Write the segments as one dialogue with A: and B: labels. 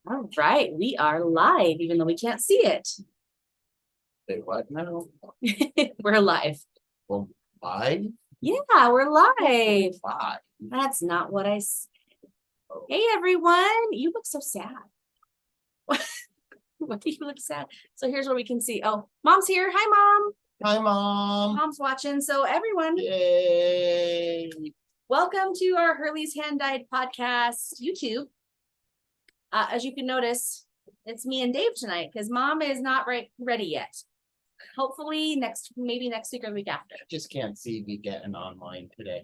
A: All right, we are live, even though we can't see it.
B: Wait, what? No.
A: We're live.
B: Well, live?
A: Yeah, we're live.
B: Live.
A: That's not what I said. Hey, everyone. You look so sad. What do you look sad? So here's what we can see. Oh, Mom's here. Hi, Mom.
B: Hi, Mom.
A: Mom's watching. So everyone,
B: Yay.
A: welcome to our Hurley's Hand-Dyed podcast YouTube. As you can notice, it's me and Dave tonight because Mom is not ready yet. Hopefully maybe next week or the week after.
B: Just can't see me getting online today.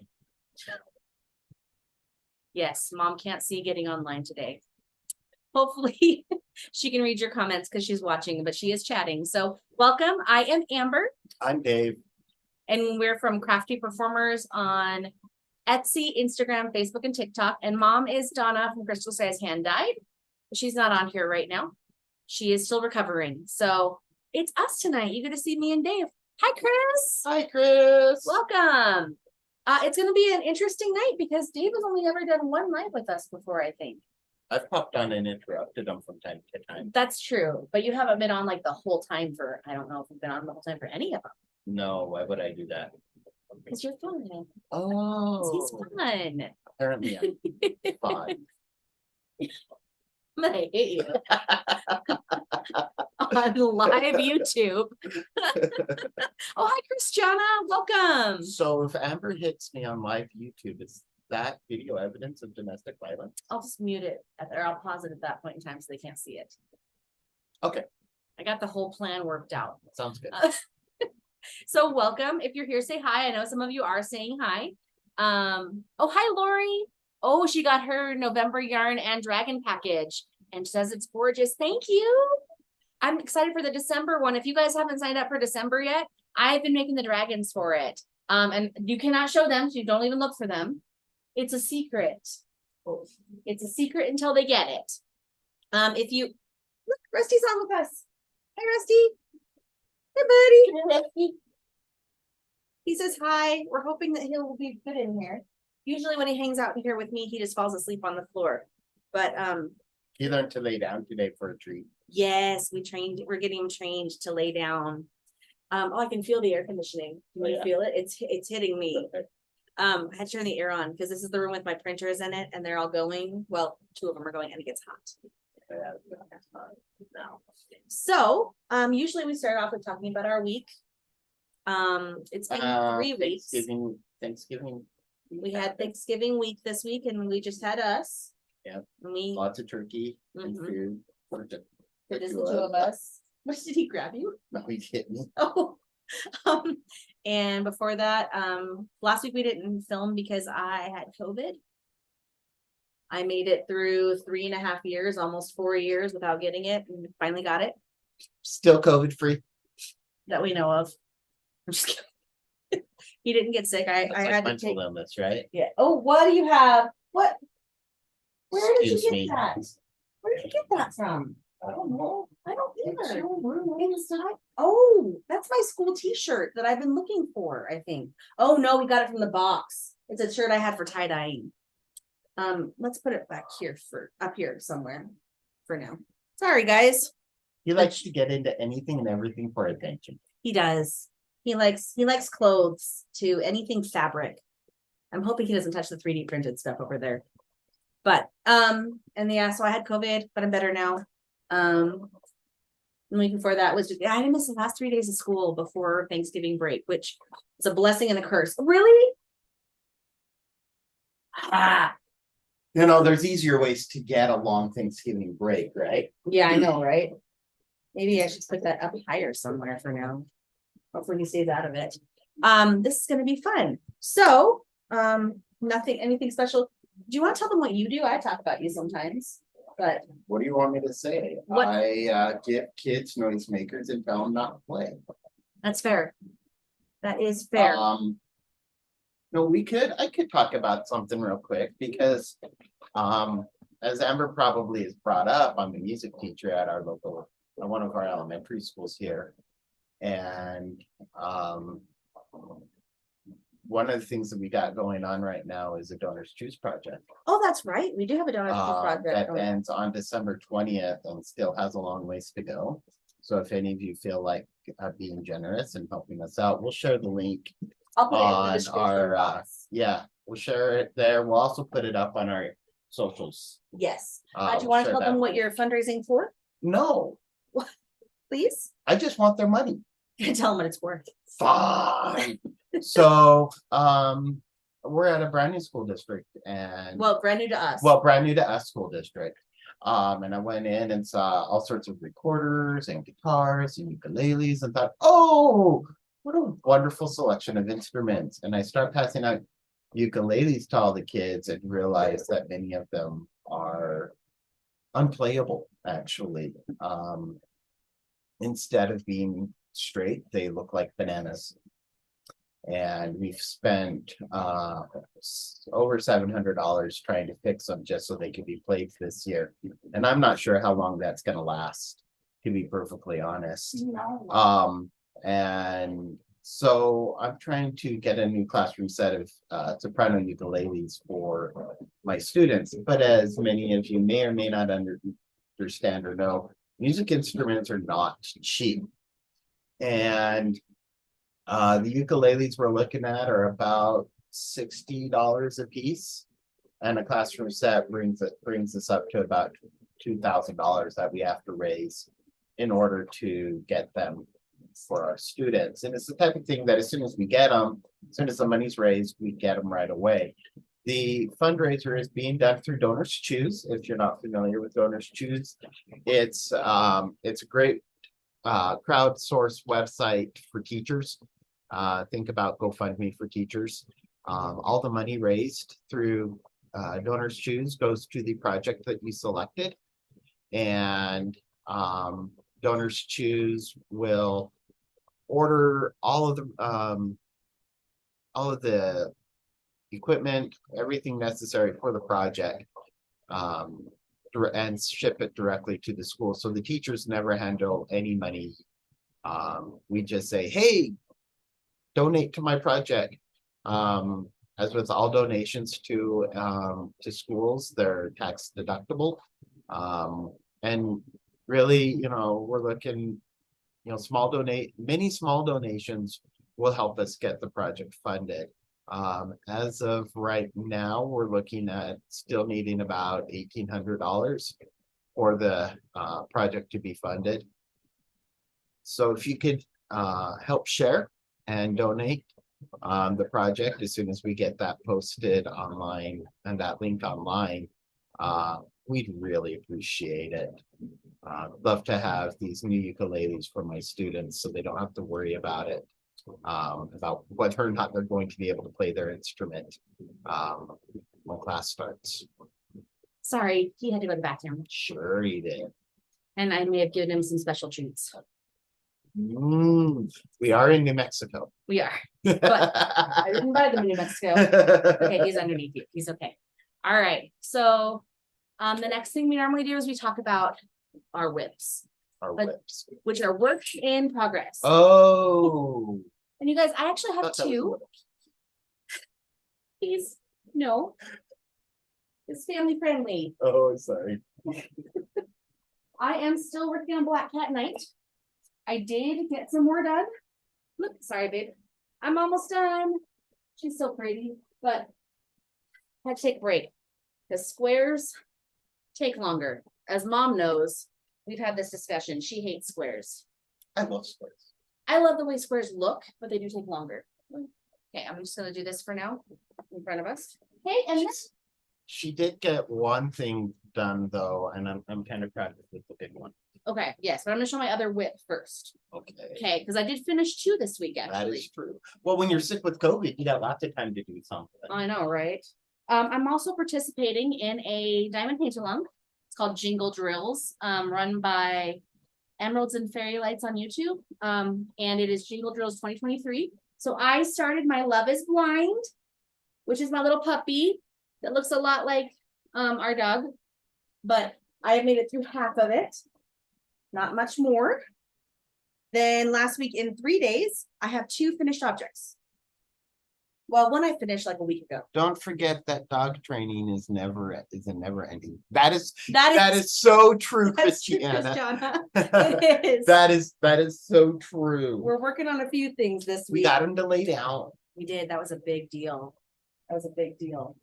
A: Yes, Mom can't see getting online today. Hopefully she can read your comments because she's watching, but she is chatting. So welcome. I am Amber.
B: I'm Dave.
A: And we're from Crafty Performers on Etsy, Instagram, Facebook, and TikTok. And Mom is Donna from Crystal Says Hand Dyed. She's not on here right now. She is still recovering. So it's us tonight. You get to see me and Dave. Hi, Chris.
B: Hi, Chris.
A: Welcome. It's going to be an interesting night because Dave has only ever done one live with us before, I think.
B: I've popped on and interrupted them from time to time.
A: That's true. But you haven't been on like the whole time for, I don't know if you've been on the whole time for any of them.
B: No, why would I do that?
A: Because you're fun.
B: Oh.
A: He's fun.
B: Apparently I'm fun.
A: I'm gonna hate you. On live YouTube. Oh, hi, Christiana. Welcome.
B: So if Amber hits me on live YouTube, is that video evidence of domestic violence?
A: I'll just mute it, or I'll pause it at that point in time so they can't see it.
B: Okay.
A: I got the whole plan worked out.
B: Sounds good.
A: So welcome. If you're here, say hi. I know some of you are saying hi. Oh, hi, Lori. Oh, she got her November yarn and dragon package and says it's gorgeous. Thank you. I'm excited for the December one. If you guys haven't signed up for December yet, I've been making the dragons for it. And you cannot show them, so you don't even look for them. It's a secret. It's a secret until they get it. If you look, Rusty's on with us. Hi, Rusty. Hey, buddy. Rusty. He says hi. We're hoping that he'll be good in here. Usually when he hangs out here with me, he just falls asleep on the floor. But
B: He learned to lay down today for a treat.
A: yes, we're getting him trained to lay down. Oh, I can feel the air conditioning. Can you feel it? It's hitting me. I had to turn the air on because this is the room with my printers in it and they're all going. Well, two of them are going and it gets hot. So usually we start off with talking about our week. It's been 3 weeks.
B: Thanksgiving.
A: We had Thanksgiving week this week and we just had us.
B: Yeah.
A: Lots
B: of turkey and food for
A: just the two of us. What did he grab you?
B: No, he hit me.
A: Oh. And before that, last week we didn't film because I had COVID. I made it through 3.5 years, almost 4 years without getting it, and finally got it.
B: Still COVID free.
A: That we know of. I'm just kidding. He didn't get sick. I had to take
B: illness, right?
A: Yeah. Oh, what do you have? What? Where did
B: Excuse
A: you
B: me.
A: get that? Where did you get that from? I don't know. I don't either. Oh, that's my school t-shirt that I've been looking for, I think. Oh no, we got it from the box. It's a shirt I had for tie-dyeing. Let's put it back here up here somewhere for now. Sorry, guys.
B: He likes to get into anything and everything for attention.
A: He does. He likes clothes to anything fabric. I'm hoping he doesn't touch the 3D printed stuff over there. But and yeah, so I had COVID, but I'm better now. The week before that was I didn't miss the last 3 days of school before Thanksgiving break, which is a blessing and a curse. Really?
B: There's easier ways to get a long Thanksgiving break, right?
A: Yeah, I know, right? Maybe I should put that up higher somewhere for now. Hopefully he stays out of it. This is gonna be fun. So anything special. Do you want to tell them what you do? I talk about you sometimes, but
B: what do you want me to say? What? I give kids noisemakers and tell them not to play.
A: That's fair. That is fair.
B: No, I could talk about something real quick because as Amber probably has brought up, I'm a music teacher at one of our elementary schools here. And one of the things that we got going on right now is a Donors Choose project.
A: Oh, that's right. We do have a donor project.
B: That
A: going.
B: ends on December 20th and still has a long ways to go. So if any of you feel like being generous and helping us out, we'll share the link
A: I'll put it in the
B: on
A: description
B: our,
A: box.
B: yeah, we'll share it there. We'll also put it up on our socials.
A: Yes. Do you
B: We'll
A: want to
B: share
A: tell them
B: that.
A: what you're fundraising for,
B: No,
A: please?
B: I just want their money.
A: Tell them what it's worth.
B: Fine. So, we're at a brand new school district and
A: Well, brand new to us.
B: well, brand new to us school district. And I went in and saw all sorts of recorders and guitars and ukuleles and thought, oh, what a wonderful selection of instruments. And I start passing out ukuleles to all the kids and realize that many of them are unplayable, actually. Instead of being straight, they look like bananas. And we've spent over $700 trying to fix them just so they could be played this year. And I'm not sure how long that's going to last, to be perfectly honest.
A: No.
B: And so I'm trying to get a new classroom set of soprano ukuleles for my students. But as many of you may or may not understand or know, music instruments are not cheap. And the ukuleles we're looking at are about $60 a piece, and a classroom set brings us up to about $2,000 that we have to raise in order to get them for our students. And it's the type of thing that as soon as we get them, as soon as the money's raised, we get them right away. The fundraiser is being done through Donors Choose. If you're not familiar with Donors Choose, it's a great crowdsource website for teachers. Think about GoFundMe for teachers. All the money raised through Donors Choose goes to the project that you selected, and Donors Choose will order all of the equipment, everything necessary for the project, and ship it directly to the school. So the teachers never handle any money. We just say, hey, donate to my project. As with all donations to schools, they're tax deductible. And really, we're looking, many small donations will help us get the project funded. As of right now, we're looking at still needing about $1,800 for the project to be funded. So if you could help share and donate the project as soon as we get that posted online and that link online, we'd really appreciate it. Love to have these new ukuleles for my students so they don't have to worry about it, about whether or not they're going to be able to play their instrument when class starts.
A: Sorry, he had to go to the bathroom.
B: Sure he did.
A: And I may have given him some special treats.
B: We are in New Mexico.
A: We are. But I didn't buy them in New Mexico. Okay, he's underneath you. He's okay. All right. So the next thing we normally do is we talk about our whips. Which are work in progress.
B: Oh.
A: And you guys, I actually have two. Please, no. It's family friendly.
B: Oh, sorry.
A: I am still working on Black Cat Night. I did get some more done. Look, sorry, babe. I'm almost done. She's so pretty, but I had to take a break because squares take longer. As mom knows, we've had this discussion. She hates squares.
B: I love squares.
A: I love the way squares look, but they do take longer. Okay, I'm just gonna do this for now in front of us. Okay, and then
B: she did get one thing done though, and I'm kind of proud of the big one.
A: Okay, yes, but I'm gonna show my other whip first. Okay, because I did finish two this week actually.
B: That is true. Well, when you're sick with COVID, you got lots of time to do something.
A: I know, right? I'm also participating in a diamond paint along. It's called Jingle Drills, run by Emeralds and Fairy Lights on YouTube. And it is Jingle Drills 2023. So I started my Love is Blind, which is my little puppy that looks a lot like our dog, but I have made it through half of it. Not much more. Then last week in 3 days, I have 2 finished objects. Well, one I finished like a week ago.
B: Don't forget that dog training is a never ending. That is
A: That is
B: so true,
A: that's true,
B: Christiana.
A: Christiana. It is.
B: That is so true.
A: We're working on a few things this
B: We
A: week.
B: got him to lay down.
A: We did. That was a big deal. That was a big deal.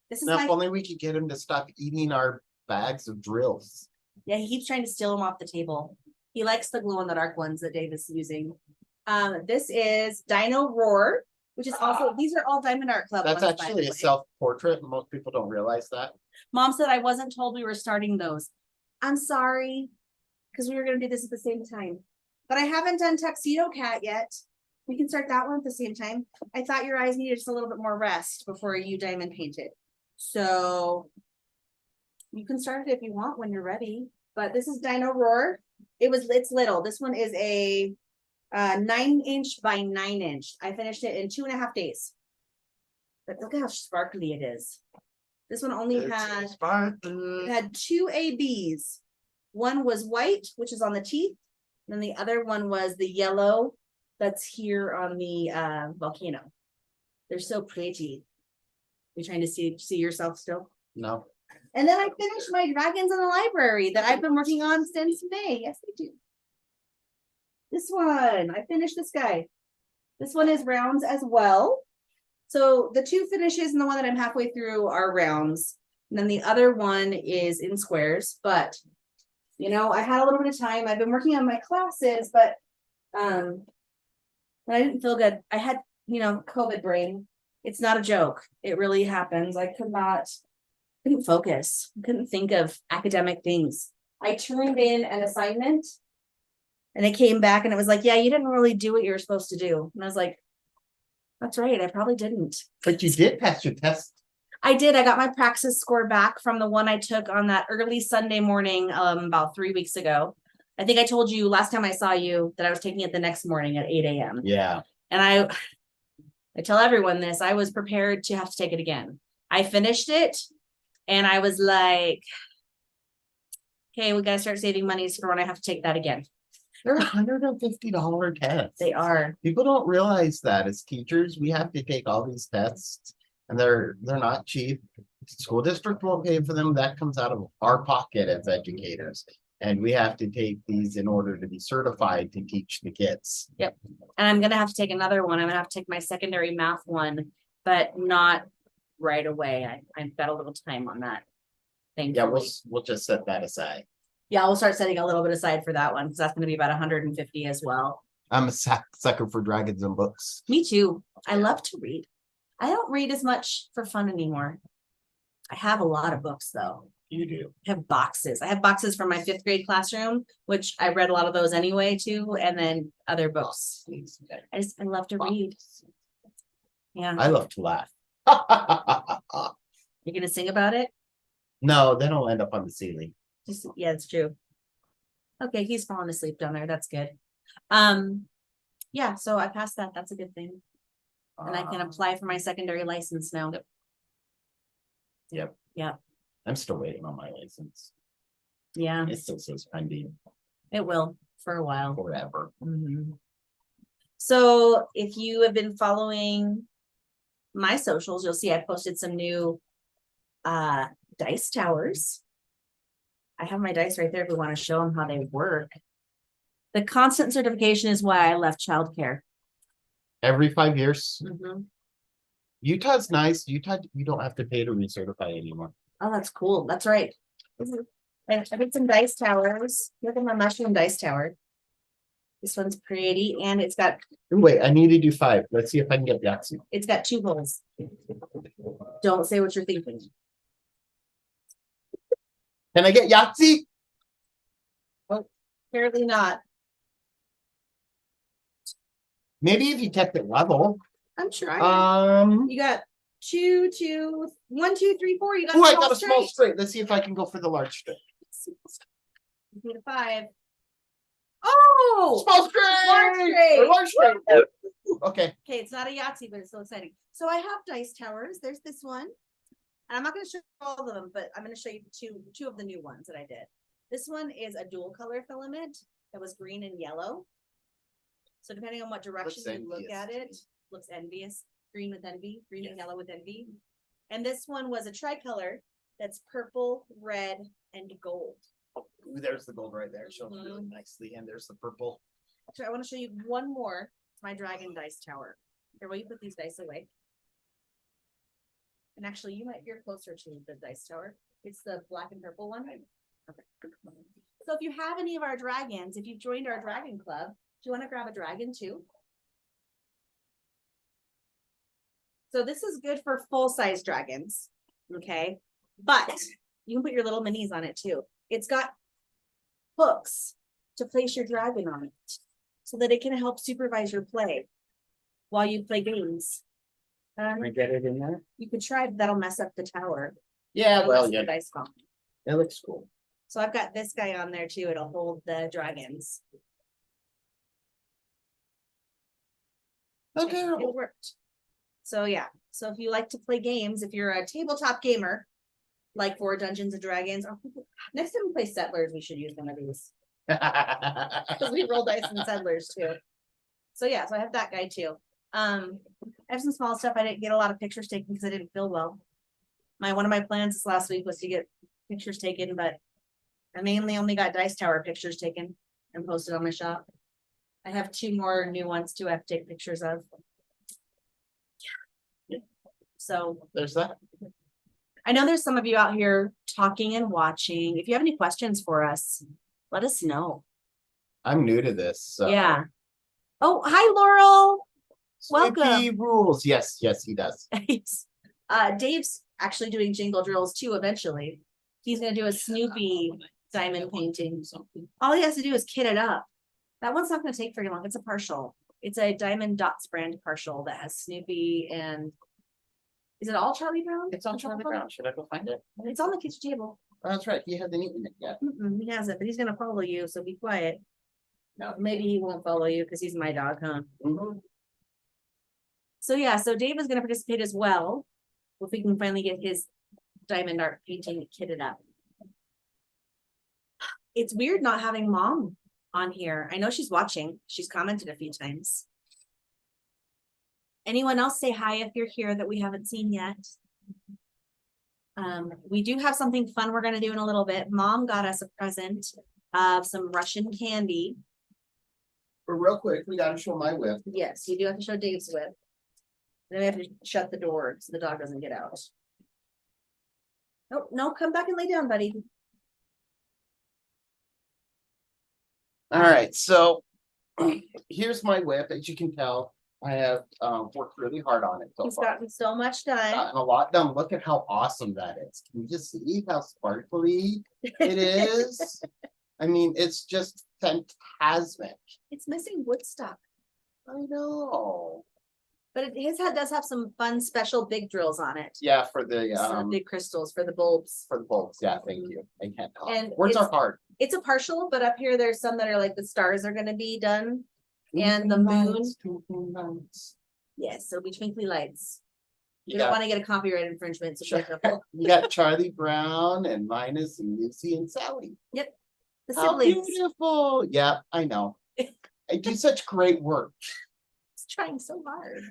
A: This is
B: Now,
A: my
B: if only we could get him to stop eating our bags of drills.
A: yeah, he keeps trying to steal them off the table. He likes the glow in the dark ones that Dave is using. This is Dino Roar, which is also, these are all Diamond Art Club
B: That's
A: ones, by
B: actually
A: the
B: a
A: way.
B: self-portrait. Most people don't realize that.
A: Mom said I wasn't told we were starting those. I'm sorry, because we were going to do this at the same time. But I haven't done Tuxedo Cat yet. We can start that one at the same time. I thought your eyes needed just a little bit more rest before you diamond painted. So you can start it if you want when you're ready. But this is Dino Roar. It's little. This one is a 9-inch by 9-inch. I finished it in 2.5 days. But look how sparkly it is. This one only had 2 ABs. One was white, which is on the teeth. And then the other one was the yellow that's here on the volcano. They're so pretty. You're trying to see yourself still?
B: No.
A: And then I finished my dragons in the library that I've been working on since May. Yes, I do. This one, I finished this guy. This one is rounds as well. So the 2 finishes and the one that I'm halfway through are rounds. And then the other one is in squares. But, you know, I had a little bit of time. I've been working on my classes, but when I didn't feel good, I had, you know, COVID brain. It's not a joke. It really happens. I couldn't focus. I couldn't think of academic things. I turned in an assignment and it came back and it was like, yeah, you didn't really do what you were supposed to do. And I was like, that's right. I probably didn't.
B: But you did pass your test.
A: I did. I got my praxis score back from the one I took on that early Sunday morning about 3 weeks ago. I think I told you last time I saw you that I was taking it the next morning at 8 a.m.
B: Yeah.
A: And I tell everyone this, I was prepared to have to take it again. I finished it and I was like, okay, we got to start saving monies for when I have to take that again.
B: They're $150 tests.
A: They are.
B: People don't realize that as teachers, we have to take all these tests and they're not cheap. School district won't pay for them. That comes out of our pocket as educators. And we have to take these in order to be certified to teach the kids.
A: Yep. And I'm going to have to take another one. I'm going to have to take my secondary math one, but not right away. I've got a little time on that.
B: Yeah, we'll just set that aside.
A: Yeah, we'll start setting a little bit aside for that one because that's going to be about 150 as well.
B: I'm a sucker for dragons and books.
A: Me too. I love to read. I don't read as much for fun anymore. I have a lot of books though.
B: You do.
A: I have boxes. I have boxes from my 5th grade classroom, which I read a lot of those anyway too, and then other books. I love to read. Yeah.
B: I love to laugh.
A: You're gonna sing about it?
B: No, then I'll end up on the ceiling.
A: Yeah, it's true. Okay, he's falling asleep down there. That's good. Yeah, so I passed that. That's a good thing. And I can apply for my secondary license now.
B: Yep.
A: Yeah.
B: I'm still waiting on my license.
A: Yeah.
B: It still says pending.
A: It will for a while.
B: Forever.
A: Mm-hmm. So if you have been following my socials, you'll see I posted some new dice towers. I have my dice right there if we want to show them how they work. The constant certification is why I left childcare.
B: Every 5 years.
A: Mm-hmm.
B: Utah's nice. Utah, you don't have to pay to recertify anymore.
A: Oh, that's cool. That's right. I did some dice towers. Look at my mushroom dice tower. This one's pretty, and it's got.
B: Wait, I need to do 5. Let's see if I can get Yahtzee.
A: It's got 2 holes. Don't say what you're thinking.
B: Can I get Yahtzee?
A: Oh, apparently not.
B: Maybe if you kept it level.
A: I'm trying. You got 1, 2, 3, 4. You got.
B: Oh, I got a small straight. Let's see if I can go for the large straight.
A: You need a 5. Oh,
B: small straight. Large straight. Okay.
A: Okay, it's not a Yahtzee, but it's so exciting. So I have dice towers. There's this one. And I'm not going to show all of them, but I'm going to show you two of the new ones that I did. This one is a dual color filament that was green and yellow. So depending on what direction you look at it, looks envious, green with envy, green and yellow with envy. And this one was a tricolor that's purple, red, and gold.
B: Ooh, there's the gold right there. Shows really nicely. And there's the purple.
A: So I want to show you one more. It's my dragon dice tower. Here, will you put these dice away? And actually, you're closer to the dice tower. It's the black and purple one. Okay. So if you have any of our dragons, if you've joined our dragon club, do you want to grab a dragon too? So this is good for full-size dragons, okay? But you can put your little minis on it too. It's got hooks to place your dragon on it so that it can help supervise your play while you play games.
B: Can I get it in there?
A: You could try, but that'll mess up the tower.
B: Yeah,
A: It'll
B: well,
A: mess up
B: yeah.
A: the dice bomb.
B: It looks cool.
A: So I've got this guy on there too. It'll hold the dragons.
B: Okay.
A: It worked. So yeah. So if you like to play games, if you're a tabletop gamer, like for Dungeons and Dragons, next time we play Settlers, we should use one of these. Because we roll dice in Settlers too. So yeah, so I have that guy too. I have some small stuff. I didn't get a lot of pictures taken because I didn't feel well. One of my plans this last week was to get pictures taken, but I mainly only got dice tower pictures taken and posted on my shop. I have 2 more new ones too I have to take pictures of. So
B: There's that.
A: I know there's some of you out here talking and watching. If you have any questions for us, let us know.
B: I'm new to this. So.
A: Yeah. Oh, hi, Laurel.
B: Snoopy
A: Welcome.
B: rules. Yes, he does.
A: Dave's actually doing jingle drills too eventually. He's going to do a Snoopy diamond painting. All he has to do is kit it up. That one's not going to take very long. It's a partial. It's a Diamond Dots brand partial that has Snoopy and is it all Charlie Brown?
B: It's on Charlie Brown. Should I go find it?
A: It's on the kitchen table.
B: Oh, that's right. He hasn't eaten it yet.
A: He hasn't, but he's going to follow you. So be quiet.
B: No.
A: Maybe he won't follow you because he's my dog, huh?
B: Mm-hmm.
A: So yeah, so Dave is going to participate as well. If we can finally get his diamond art painting kitted up. It's weird not having Mom on here. I know she's watching. She's commented a few times. Anyone else say hi if you're here that we haven't seen yet? We do have something fun we're going to do in a little bit. Mom got us a present of some Russian candy.
B: But real quick, we got to show my whip.
A: Yes, you do have to show Dave's whip. Then we have to shut the door so the dog doesn't get out. Nope, no, come back and lay down, buddy.
B: All right, so here's my whip. As you can tell, I have worked really hard on it so
A: He's
B: far.
A: gotten so much done.
B: Gotten a lot done. Look at how awesome that is. Can you just see how sparkly it is? I mean, it's just fantastic.
A: It's missing Woodstock,
B: I know.
A: but his head does have some fun special big drills on it.
B: Yeah, for the
A: Some big crystals for the bulbs.
B: bulbs. Yeah, thank you. I can't talk.
A: And
B: Words are hard.
A: It's a partial, but up here there's some that are like the stars are going to be done. And the moon. Yes, so be twinkly lights. You don't want to get a copyright infringement. So be careful.
B: You got Charlie Brown and Linus and Lucy and Sally.
A: Yep. The
B: How
A: siblings.
B: beautiful. Yeah, I know. I do such great work.
A: He's trying so hard.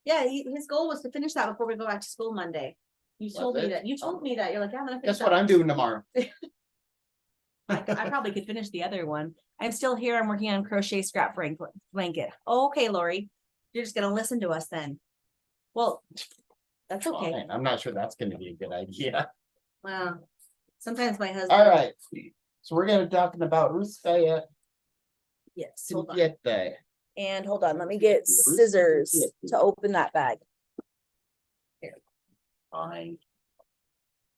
A: Yeah, his goal was to finish that before we go back to school Monday. You told me that. You told me that. You're like, yeah, I'm gonna finish
B: Guess what I'm doing tomorrow?
A: I probably could finish the other one. I'm still here. I'm working on crochet scrap blanket. Okay, Lori, you're just gonna listen to us then. Well, that's okay.
B: Fine. I'm not sure that's gonna be a good idea.
A: Well, sometimes my husband.
B: All right. So we're gonna talking about Ruskaya
A: Yes. Hold on.
B: Siete.
A: And hold on, let me get scissors to open that bag.
B: Fine.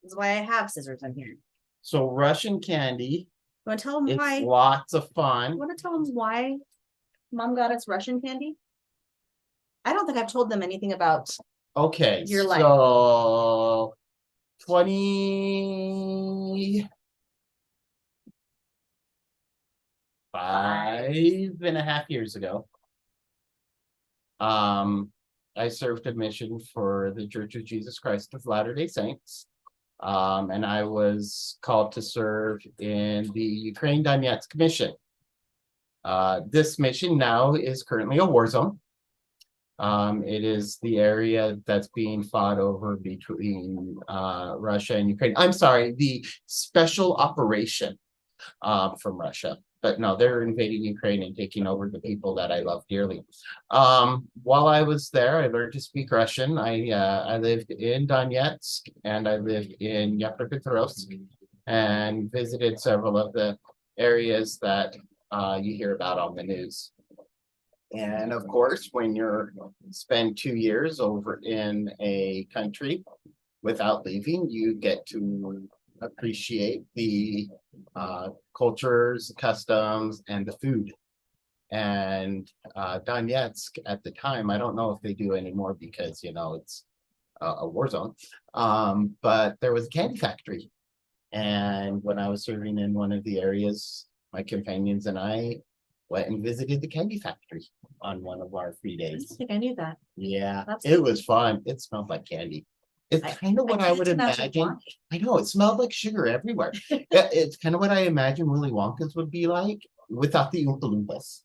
A: This is why I have scissors in here. You
B: So Russian candy.
A: want to tell them
B: It's
A: why?
B: lots of
A: You
B: fun.
A: want to tell them why Mom got us Russian candy? I don't think I've told them anything about.
B: Okay,
A: Your life.
B: so 25 and a half years ago, I served a mission for the Church of Jesus Christ of Latter-day Saints. And I was called to serve in the Ukraine Donetsk mission. This mission now is currently a war zone. It is the area that's being fought over between Russia and Ukraine. I'm sorry, the special operation from Russia. But no, they're invading Ukraine and taking over the people that I love dearly. While I was there, I learned to speak Russian. I lived in Donetsk and I lived in Dnipropetrovsk and visited several of the areas that you hear about on the news. And of course, when you're spend 2 years over in a country without leaving, you get to appreciate the cultures, customs, and the food. And Donetsk at the time, I don't know if they do anymore because it's a war zone. But there was a candy factory, and when I was serving in one of the areas, my companions and I went and visited the candy factory on one of our free
A: I don't
B: days.
A: think I knew that.
B: Yeah,
A: That's
B: it
A: cool.
B: was fun. It smelled like candy. It's
A: I-
B: kind of what I
A: can't
B: would
A: imagine
B: imagine.
A: why.
B: I know it smelled like sugar everywhere. It's kind of what I imagine Willy Wonka's would be like without the Oompa Loompas.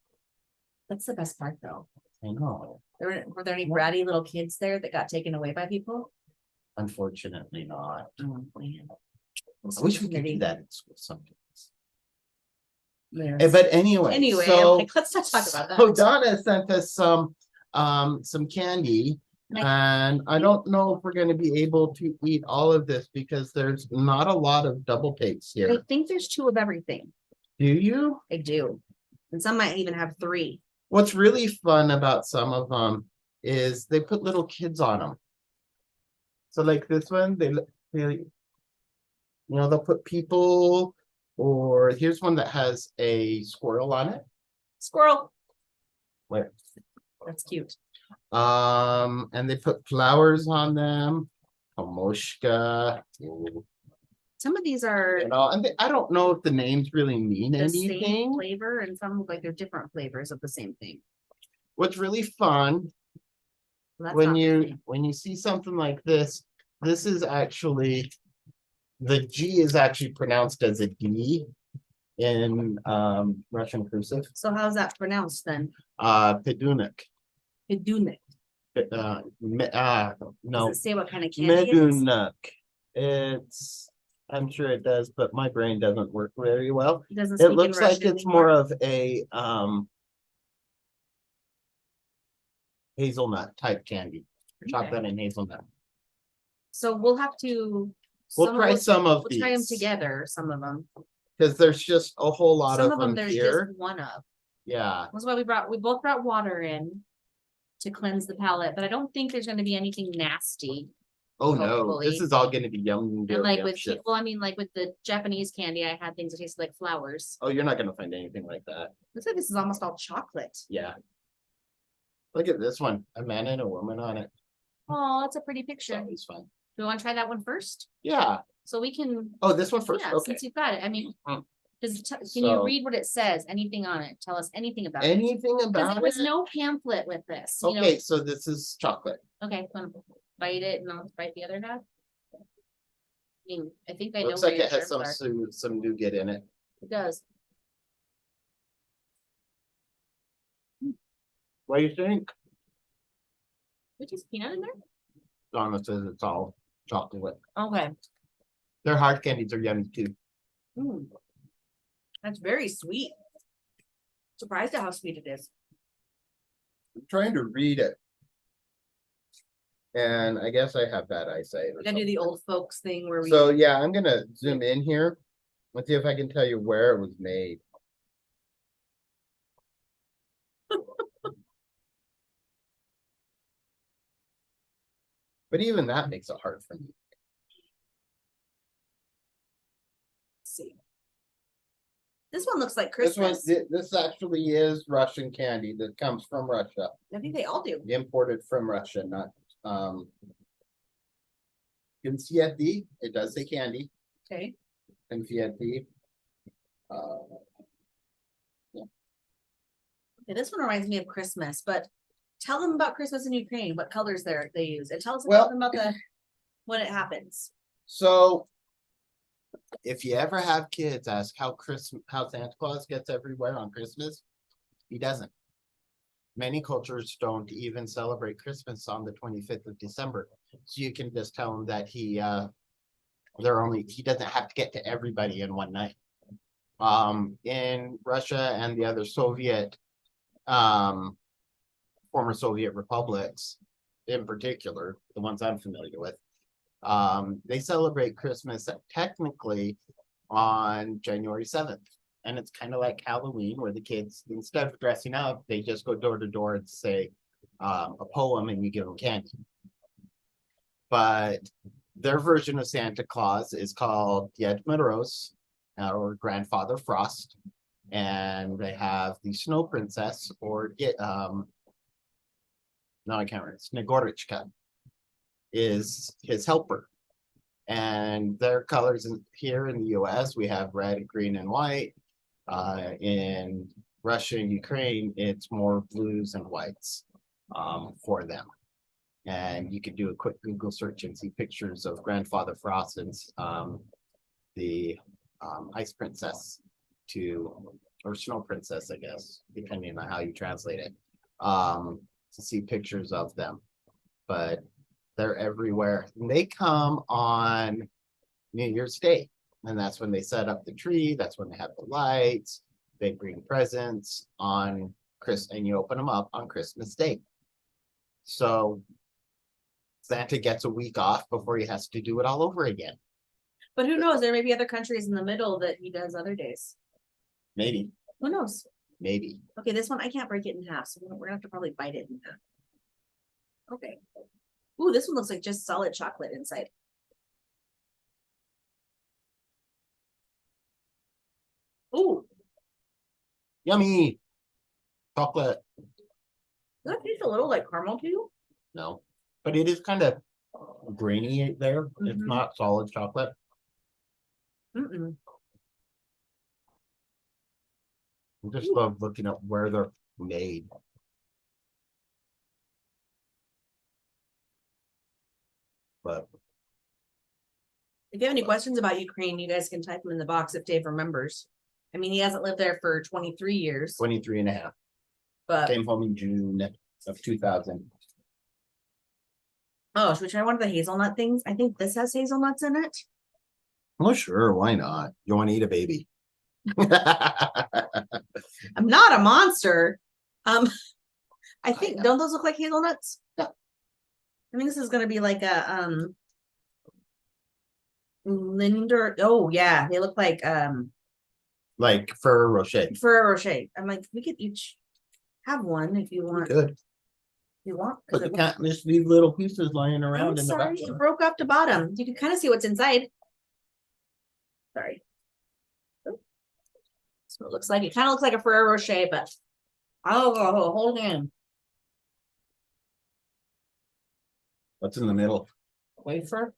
A: That's the best part, though.
B: I know.
A: Were there any bratty little kids there that got taken away by people?
B: Unfortunately not.
A: Oh, man.
B: I wish we could do that in school sometimes.
A: Yes.
B: But anyway,
A: Anyway,
B: so
A: let's not talk about that.
B: so Donna sent us some candy. And I don't know if we're going to be able to eat all of this because there's not a lot of double takes
A: I
B: here.
A: think there's 2 of everything.
B: Do you?
A: I do. And some might even have 3.
B: What's really fun about some of them is they put little kids on them. So like this one, they'll put people, or here's one that has a squirrel on it.
A: Squirrel.
B: Where?
A: That's cute.
B: And they put flowers on them. Kamoshka.
A: Some of these are
B: And I don't know if the names really mean
A: the same
B: anything.
A: flavor, and some look like they're different flavors of the same thing.
B: What's really fun
A: Well, that's
B: when
A: not the
B: you
A: same.
B: when you see something like this is actually the G is actually pronounced as a D in Russian cursive.
A: So how's that pronounced then?
B: Pedunik.
A: Pedunik.
B: No,
A: Does it say what kind of candy it is?
B: Medunuk. I'm sure it does, but my brain doesn't work very well.
A: It doesn't
B: It
A: speak in
B: looks like
A: Russian
B: it's more
A: anymore.
B: of a hazelnut type candy, chocolate and hazelnut.
A: So we'll have to.
B: We'll try some of
A: We'll try them
B: these
A: together, some of them.
B: because there's just a whole lot
A: Some
B: of
A: of them
B: them
A: there's
B: here.
A: just one of.
B: Yeah.
A: That's why we both brought water in to cleanse the palate, but I don't think there's gonna be anything nasty.
B: Oh no,
A: Hopefully.
B: this is all going to be yum.
A: And like with,
B: shit.
A: well, I mean, like with the Japanese candy, I had things that tasted like flowers.
B: Oh, you're not going to find anything like that.
A: Looks like this is almost all chocolate.
B: Yeah. Look at this one, a man and a woman on it.
A: Oh, that's a pretty picture.
B: That
A: Do
B: was fun.
A: we want to try that one first?
B: Yeah.
A: So we can,
B: Oh, this one first.
A: yeah,
B: Okay.
A: since you've got it. I mean,
B: Mm.
A: can you
B: So-
A: read what it says? Anything on it? Tell us anything about it.
B: Anything
A: Because
B: about
A: there was
B: it?
A: no pamphlet with this, you know?
B: Okay, so this is chocolate.
A: Okay, wanna bite it and I'll bite the other half. I mean, I think I know
B: Looks
A: where
B: like
A: your
B: it has
A: germs are.
B: some nougat in it.
A: It does.
B: What do you think?
A: Which is peanut in there?
B: Donna says it's all chocolate.
A: Okay.
B: Their hard candies are yummy too.
A: Mm. That's very sweet. Surprised at how sweet it is.
B: I'm trying to read it. And I guess I have bad eyesight. or
A: We gotta do the
B: something.
A: old folks thing where we.
B: So yeah, I'm gonna zoom in here. Let's see if I can tell you where it was made. But even that makes it hard for me.
A: See. This one looks like
B: This one,
A: Christmas.
B: this actually is Russian candy that comes from Russia,
A: I think they all do.
B: imported from Russia, not Confetti. It does say candy.
A: Okay.
B: Confetti.
A: Okay, this one reminds me of Christmas, but tell them about Christmas in Ukraine, what colors they use, and tell us
B: Well-
A: about when it happens.
B: So if you ever have kids, ask how Santa Claus gets everywhere on Christmas. He doesn't. many cultures don't even celebrate Christmas on the 25th of December. So you can just tell him that he doesn't have to get to everybody in one night. In Russia and the other former Soviet republics, in particular, the ones I'm familiar with, they celebrate Christmas technically on January 7th. And it's kind of like Halloween, where the kids, instead of dressing up, they just go door to door and say a poem and you give them candy. But their version of Santa Claus is called Ded Moroz, or Grandfather Frost. And they have the Snow Princess, or no, I can't remember. Snegorichka is his helper. And their colors here in the US, we have red, green, and white. In Russia and Ukraine, it's more blues and whites for them. And you could do a quick Google search and see pictures of Grandfather Frost and the Ice Princess or Snow Princess, I guess, depending on how you translate it, to see pictures of them. But they're everywhere. And they come on New Year's Day. And that's when they set up the tree. That's when they have the lights. They bring presents on Christmas, and you open them up on Christmas Day. So Santa gets a week off before he has to do it all over again.
A: But who knows? There may be other countries in the middle that he does other days.
B: Maybe.
A: Who knows?
B: Maybe.
A: Okay, this one I can't break it in half, so we're gonna have to probably bite it in half. Okay. Ooh, this one looks like just solid chocolate inside. Ooh,
B: Yummy. Chocolate.
A: does that taste a little like caramel to you?
B: No. But it is kind of grainy there. It's
A: Mhm.
B: not solid chocolate.
A: Mm-mm.
B: I just love looking at where they're made. But
A: If you have any questions about Ukraine, you guys can type them in the box if Dave remembers. I mean, he hasn't lived there for 23 years,
B: 23 and a half.
A: but
B: Came home in June of 2000.
A: oh, should we try one of the hazelnut things? I think this has hazelnuts in it.
B: Oh, sure. Why not? You want to eat a baby?
A: I'm not a monster. I think,
B: know.
A: don't those look like hazelnuts?
B: Yeah.
A: I think this is gonna be like a Linder. Oh yeah, they look like
B: Ferrero Rocher.
A: Ferrero Rocher. I'm like, we could each have one if you want.
B: Good.
A: If you want.
B: But you can't just leave little pieces lying around
A: I'm
B: in
A: sorry,
B: the
A: it
B: back.
A: broke off the bottom. You can kind of see what's inside. Sorry. Oh. That's what it looks like. It kind of looks like a Ferrero Rocher, but oh, hold on.
B: What's in the middle?
A: Wafer.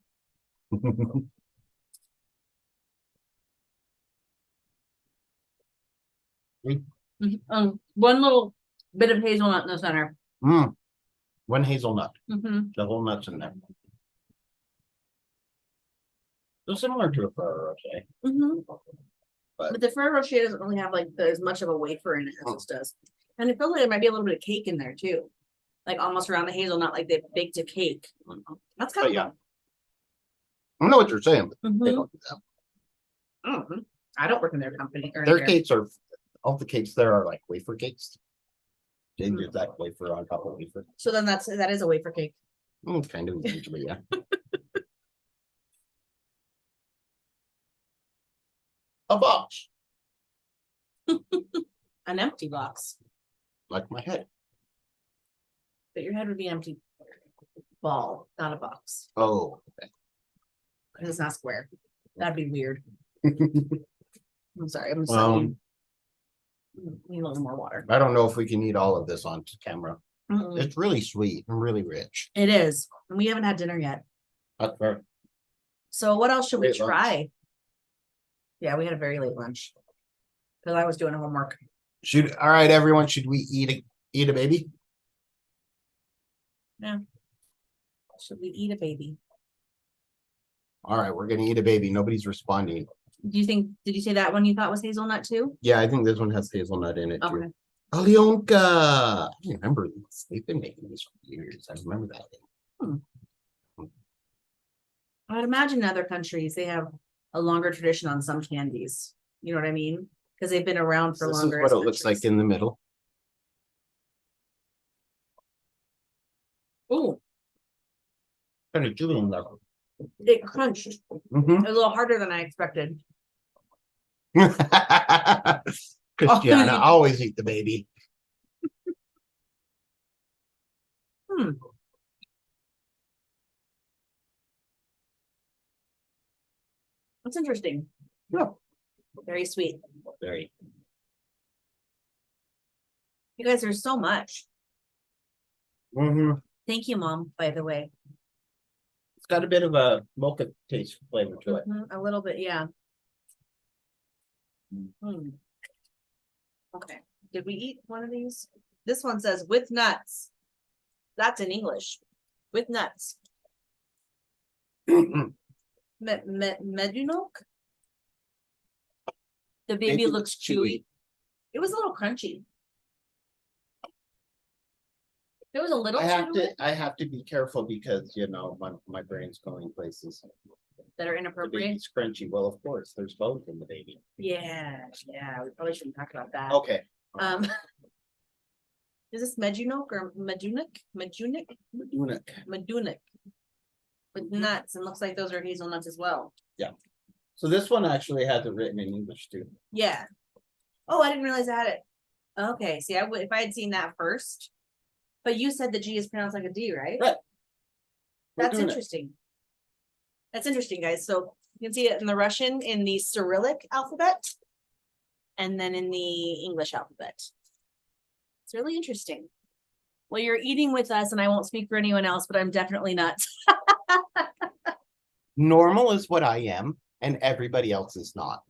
A: One little bit of hazelnut in the center.
B: One hazelnut.
A: Mm-hmm.
B: The whole nut's in there. So similar to a Ferrero Rocher.
A: Mm-hmm.
B: But
A: But the Ferrero Rocher doesn't really have like as much of a wafer in it as this does. And it feels like there might be a little bit of cake in there too. Like almost around the hazelnut, like they baked a cake. That's kind of
B: yeah. I know what you're saying, but
A: Mhm.
B: they don't do that.
A: Mhm. I don't work in their company. Or
B: Their
A: their-
B: cakes are, all the cakes there are like wafer cakes. They do that wafer on top of wafer.
A: So then that is a wafer cake.
B: Kind of usually, yeah. A box,
A: An empty box.
B: like my head.
A: But your head would be empty. Ball, not a box.
B: Oh, okay.
A: Because it's not square. That'd be weird. I'm sorry. I'm sorry. Need a little more water.
B: I don't know if we can eat all of this on camera.
A: Mm-mm.
B: It's really sweet and really rich.
A: It is. And we haven't had dinner yet.
B: That's fair.
A: So what else should we
B: Late lunch.
A: try? Yeah, we had a very late lunch. Because I was doing homework.
B: All right, everyone, should we eat a baby?
A: Should we eat a baby?
B: All right, we're gonna eat a baby. Nobody's responding.
A: Did you say that one you thought was hazelnut too?
B: Yeah, I think this one has hazelnut in it too.
A: Okay.
B: Alyonka. I remember these. They've been making these for years. I remember that.
A: Hmm. I'd imagine in other countries they have a longer tradition on some candies. You know what I mean? Because they've been around for
B: This is
A: longer.
B: what it looks like in the middle.
A: Oh,
B: Kind of chewing level.
A: it crunched. It was a little harder than I expected.
B: Christiana, always eat the baby.
A: Hmm. That's interesting.
B: Yeah.
A: Very sweet.
B: Very.
A: You guys are so much.
B: Mm-hmm.
A: Thank you, Mom, by the way.
B: It's got a bit of a mocha taste flavor to it.
A: A little bit, yeah. Hmm. Okay. Did we eat one of these? This one says with nuts. That's in English. With nuts. Medunok? The baby looks chewy. It was a little crunchy. There was a little.
B: I have to be careful because you know my brain's going places
A: that are
B: the
A: inappropriate.
B: baby's crunchy. Well, of course, there's both in the baby.
A: Yeah, we probably shouldn't talk about that.
B: Okay.
A: Is this Medunok or Medunik? With nuts, and looks like those are hazelnuts as well.
B: Yeah. So this one actually has it written in English too.
A: Yeah. Oh, I didn't realize I had it. Okay, see, I would if I had seen that first. But you said the G is pronounced like a D, right?
B: Right.
A: That's interesting. That's interesting, guys. So you can see it in the Russian, in the Cyrillic alphabet, and then in the English alphabet. It's really interesting. Well, you're eating with us, and I won't speak for anyone else, but I'm definitely not.
B: Normal is what I am, and everybody else is not.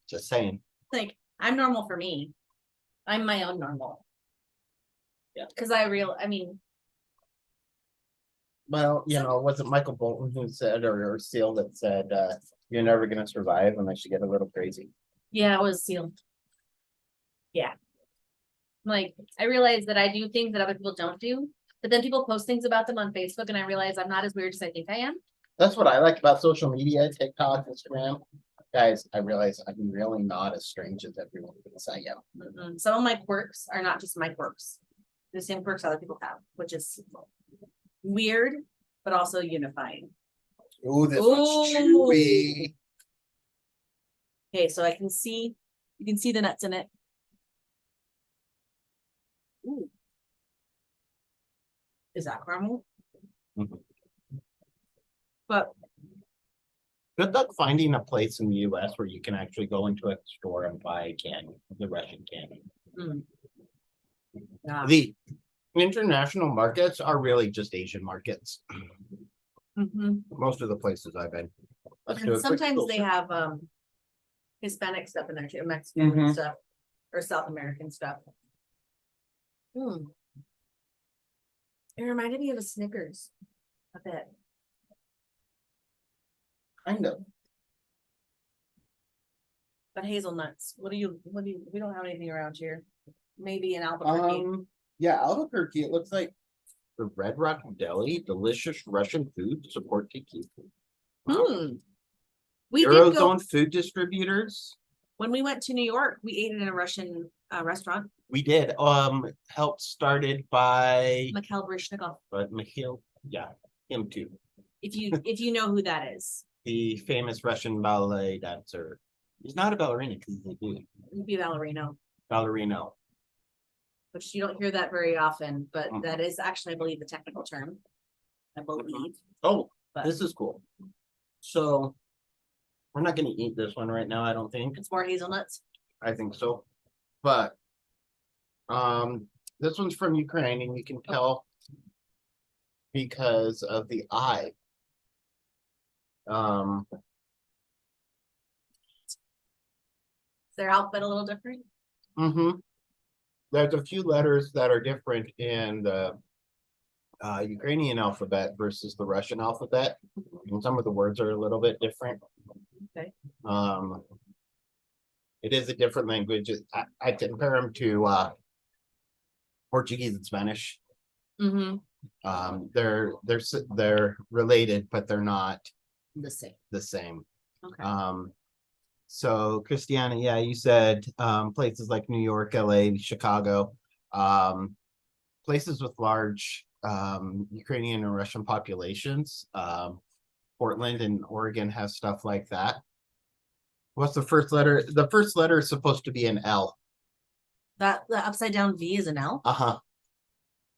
B: Just saying.
A: Like, I'm normal for me. I'm my own normal.
B: Yeah.
A: Because I mean.
B: Well, you know, was it Michael Bolton who said, or Seal that said, you're never going to survive unless you get a little crazy?
A: Yeah, it was Seal. Yeah. Like, I realize that I do things that other people don't do, but then people post things about them on Facebook, and I realize I'm not as weird as I think I am.
B: That's what I like about social media, TikTok, Instagram. Guys, I realize I'm really not as strange as everyone thinks I am.
A: Some of my quirks are not just my quirks. The same quirks other people have, which is weird, but also unifying.
B: Ooh, this one's chewy.
A: Okay, so you can see the nuts in it. Ooh. Is that caramel? But
B: good luck finding a place in the US where you can actually go into a store and buy candy, the Russian candy.
A: Yeah.
B: The international markets are really just Asian markets. Most of the places I've been.
A: And sometimes they have Hispanic stuff in there too, Mexican stuff, or South American stuff. It reminded me of a Snickers a bit.
B: Kind of.
A: But hazelnuts. We don't have anything around here. Maybe in Albuquerque.
B: Yeah, Albuquerque, it looks like the Red Rock Deli, delicious Russian food, support tiki food. Wow.
A: We
B: Eurozone food distributors.
A: When we went to New York, we ate in a Russian restaurant.
B: We did. Helped started by
A: Mikhail Baryshnikov.
B: But Mikhail, yeah, him too.
A: If you know who that is.
B: The famous Russian ballet dancer. He's not a ballerina because he's a dude.
A: He'd be ballerino.
B: Ballerino.
A: Which you don't hear that very often, but that is actually, I believe, the technical term. I believe.
B: Oh, but this is cool. So we're not going to eat this one right now, I don't think.
A: It's more hazelnuts.
B: I think so. But this one's from Ukraine, and you can tell because of the eye.
A: Is their alphabet a little different?
B: There's a few letters that are different in the Ukrainian alphabet versus the Russian alphabet. And some of the words are a little bit different.
A: Okay.
B: It is a different language. I compare them to Portuguese and Spanish.
A: Mm-hmm.
B: They're related, but they're not
A: The same.
B: the same.
A: Okay.
B: So Christiana, yeah, you said places like New York, LA, Chicago, places with large Ukrainian and Russian populations. Portland and Oregon has stuff like that. What's the first letter? The first letter is supposed to be an L.
A: That the upside down V is an L.
B: Uh-huh.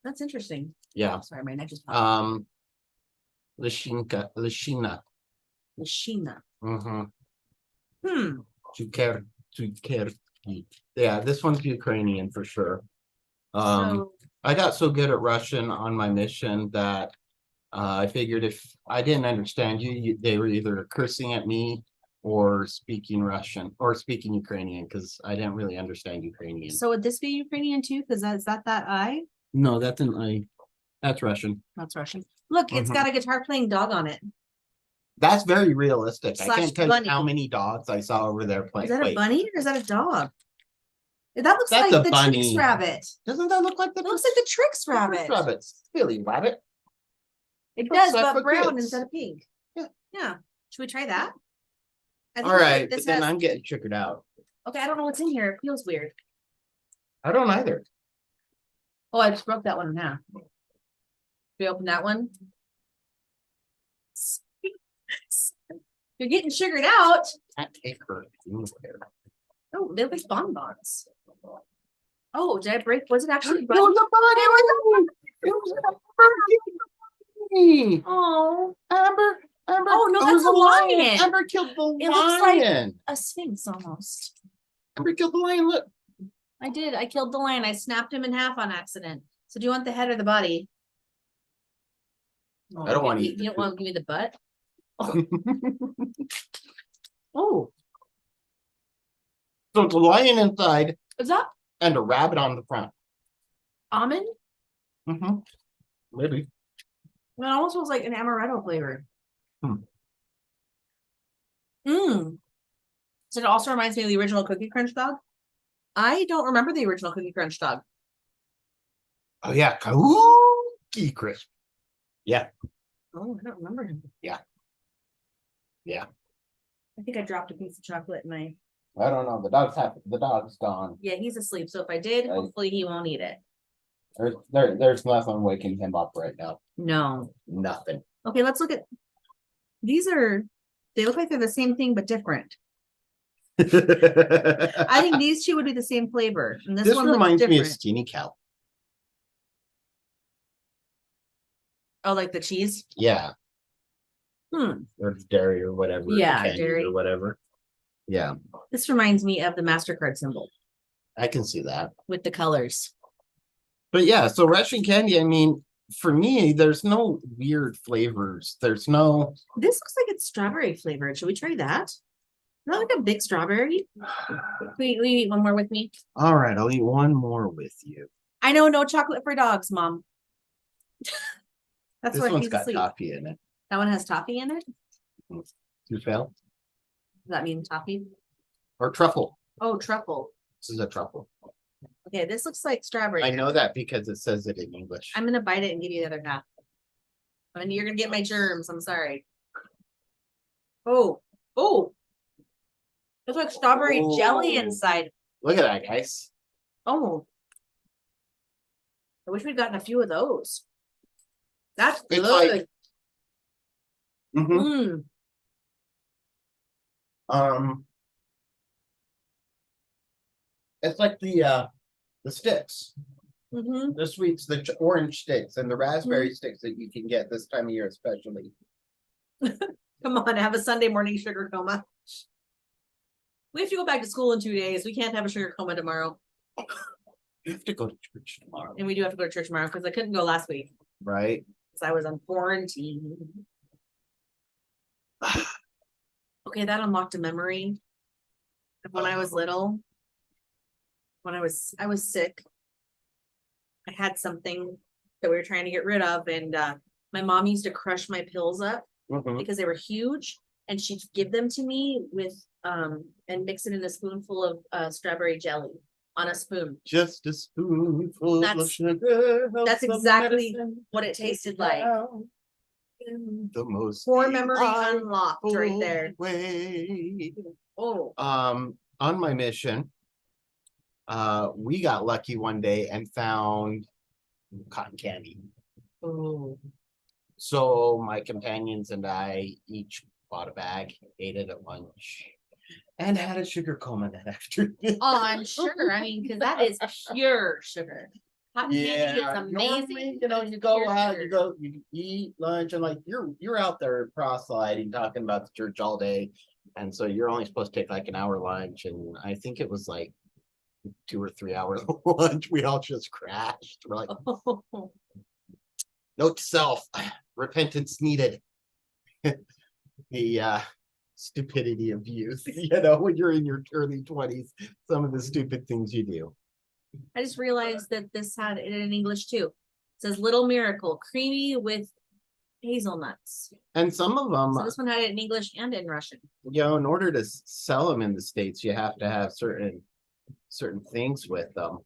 A: That's interesting.
B: Yeah.
A: Oh, sorry, my neck just popped.
B: Lishina.
A: Lashina.
B: Mm-hmm.
A: Hmm.
B: Tukerki. Yeah, this one's Ukrainian for sure.
A: So
B: I got so good at Russian on my mission that I figured if I didn't understand they were either cursing at me or speaking Russian or speaking Ukrainian because I didn't really understand Ukrainian.
A: so would this be Ukrainian too? Because is that I?
B: No, that's an I. That's Russian.
A: That's Russian. Look, it's got a guitar playing dog on it.
B: That's very realistic. I
A: Slash
B: can't tell you
A: bunny.
B: how many dogs I saw over there playing.
A: Is that a bunny or is that a dog? That looks
B: That's
A: like
B: a
A: the
B: bunny.
A: Trix rabbit.
B: Doesn't that look like the
A: It looks like the Trix rabbit.
B: rabbits? Billy Rabbit.
A: It
B: Looks
A: does,
B: like
A: but
B: for
A: brown
B: kids.
A: instead of pink.
B: Yeah.
A: Yeah. Should we try that? I think
B: All right,
A: this
B: but then
A: has-
B: I'm getting triggered out.
A: Okay, I don't know what's in here. It feels weird.
B: I don't either.
A: Oh, I just broke that one in half. We open that one. You're getting sugared out.
B: I take her.
A: Oh, they look like bonbons. Oh, did I break? Was it actually
B: It was a bunny. It was a bunny.
A: Oh,
B: Amber.
A: Oh, no,
B: it
A: that's
B: was
A: a lion.
B: Amber killed the
A: It looks like-
B: lion.
A: a sphinx almost.
B: Amber killed the lion. Look.
A: I did. I killed the lion. I snapped him in half on accident. So do you want the head or the body?
B: I don't want to
A: you.
B: eat
A: You
B: the
A: don't want to give me the butt? Oh,
B: So it's a lion inside
A: is that
B: and a rabbit on the front.
A: almond?
B: Mm-hmm. Maybe.
A: It almost feels like an amaretto flavor.
B: Hmm.
A: So it also reminds me of the original Cookie Crunch dog. I don't remember the original Cookie Crunch dog.
B: Oh yeah, Cookie Crisp. Yeah.
A: Oh, I don't remember him.
B: Yeah.
A: I think I dropped a piece of chocolate in my.
B: I don't know. The dog's gone.
A: Yeah, he's asleep. So if I did, hopefully he won't eat it.
B: There's nothing waking him up right now.
A: No.
B: Nothing.
A: Okay, let's look at. They look like they're the same thing but different. I think these two would be the same flavor. And this one
B: reminds
A: looks
B: me of
A: different.
B: Skinny Cow.
A: Oh, like the cheese?
B: Yeah.
A: Hmm.
B: Or dairy or whatever.
A: Yeah,
B: candy
A: dairy.
B: or whatever. Yeah,
A: This reminds me of the MasterCard symbol
B: I can see that.
A: with the colors.
B: But yeah, so Russian candy, I mean, for me, there's no weird flavors. There's no.
A: This looks like it's strawberry flavored. Should we try that? Not like a big strawberry. We eat one more with me.
B: All right, I'll eat one more with you.
A: I know, no chocolate for dogs, Mom. That's
B: This
A: where
B: one's
A: he's
B: got
A: asleep.
B: toffee in it.
A: That one has toffee in it.
B: You fail?
A: Does that mean toffee?
B: Or truffle.
A: Oh, truffle.
B: This is a truffle.
A: Okay, this looks like strawberry.
B: I know that because it says it in English.
A: I'm gonna bite it and give you the other half. And you're gonna get my germs. I'm sorry. Oh, it's like strawberry jelly
B: Oh.
A: inside.
B: Look at that, guys.
A: Oh, I wish we'd gotten a few of those. That's
B: It's
A: good.
B: like- Mhm.
A: Mm.
B: It's like the sticks.
A: Hmm.
B: The sweets, the orange sticks and the
A: Mm-hmm.
B: raspberry sticks that you can get this time of year, especially.
A: Come on, have a Sunday morning sugar coma. We have to go back to school in 2 days. We can't have a sugar coma tomorrow.
B: You have to go to church tomorrow,
A: And we do have to go to church tomorrow because I couldn't go last week
B: right?
A: because I was on quarantine. Okay, that unlocked a memory of when I was little. When I was sick. I had something that we were trying to get rid of, and my mom used to crush my pills up
B: Mhm.
A: because they were huge, and she'd give them to me with and mix it in a spoonful of strawberry jelly on a spoon.
B: Just a spoonful of
A: That's-
B: sugar.
A: that's exactly what it tasted like.
B: In the most
A: Core memory unlocked right there.
B: way.
A: Oh,
B: On my mission, we got lucky one day and found cotton candy.
A: oh.
B: So my companions and I each bought a bag, ate it at lunch, and had a sugar coma that afternoon.
A: On sugar. I mean, because that is pure sugar. Cotton candy is
B: Yeah, normally,
A: amazing.
B: you know,
A: but
B: you
A: it's
B: go
A: pure
B: out,
A: sugar.
B: you eat lunch, and like you're out there proselyting, talking about the church all day, and so you're only supposed to take like an hour lunch, and I think it was like 2 or 3 hours lunch. We all just crashed. We're like, note to self, repentance needed. The stupidity of youth, you know, when you're in your early 20s, some of the stupid things you do.
A: I just realized that this had it in English too. It says Little Miracle, creamy with hazelnuts.
B: And some of them,
A: So this one had it in English and in Russian.
B: you know, in order to sell them in the States, you have to have certain things with them.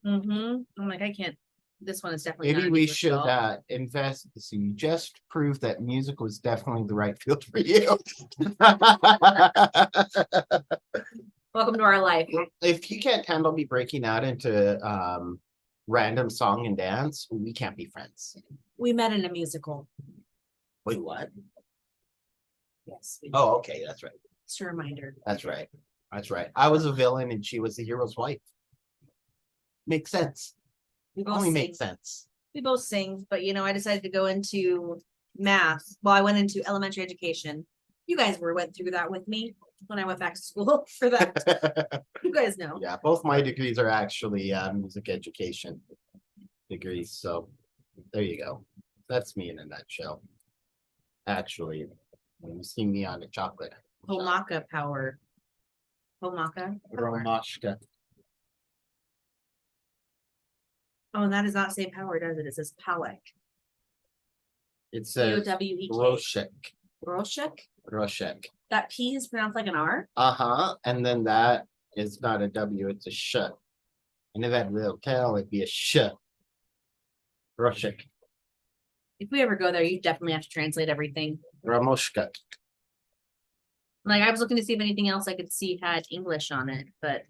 A: I'm like, I can't. This one is definitely not
B: Maybe
A: in
B: we
A: English at
B: should
A: all.
B: invest. So you just proved that music was definitely the right field for you.
A: Welcome to our life.
B: If you can't handle me breaking out into random song and dance, we can't be friends.
A: We met in a musical.
B: Wait, what?
A: Yes.
B: Oh, okay, that's right.
A: Just a reminder.
B: That's right. That's right. I was a villain and she was the hero's wife. Makes sense.
A: We both
B: Only
A: sing.
B: makes sense.
A: We both sing, but you know, I decided to go into math. Well, I went into elementary education. You guys went through that with me when I went back to school for that. You guys know.
B: Yeah, both my degrees are actually music education degrees. So there you go. That's me in a nutshell. Actually, when you see me on a chocolate.
A: Homaka power. Homaka.
B: Romashka.
A: Oh, and that does not say power, does it? It says Palek.
B: It says
A: Powek.
B: Roshek.
A: Roshek?
B: Roshek.
A: That P is pronounced like an R?
B: Uh-huh. And then that is not a W, it's a sh. And if that little tail, it'd be a sh. Roshek.
A: If we ever go there, you definitely have to translate everything.
B: Ramoshka.
A: Like I was looking to see if anything else I could see had English on it, but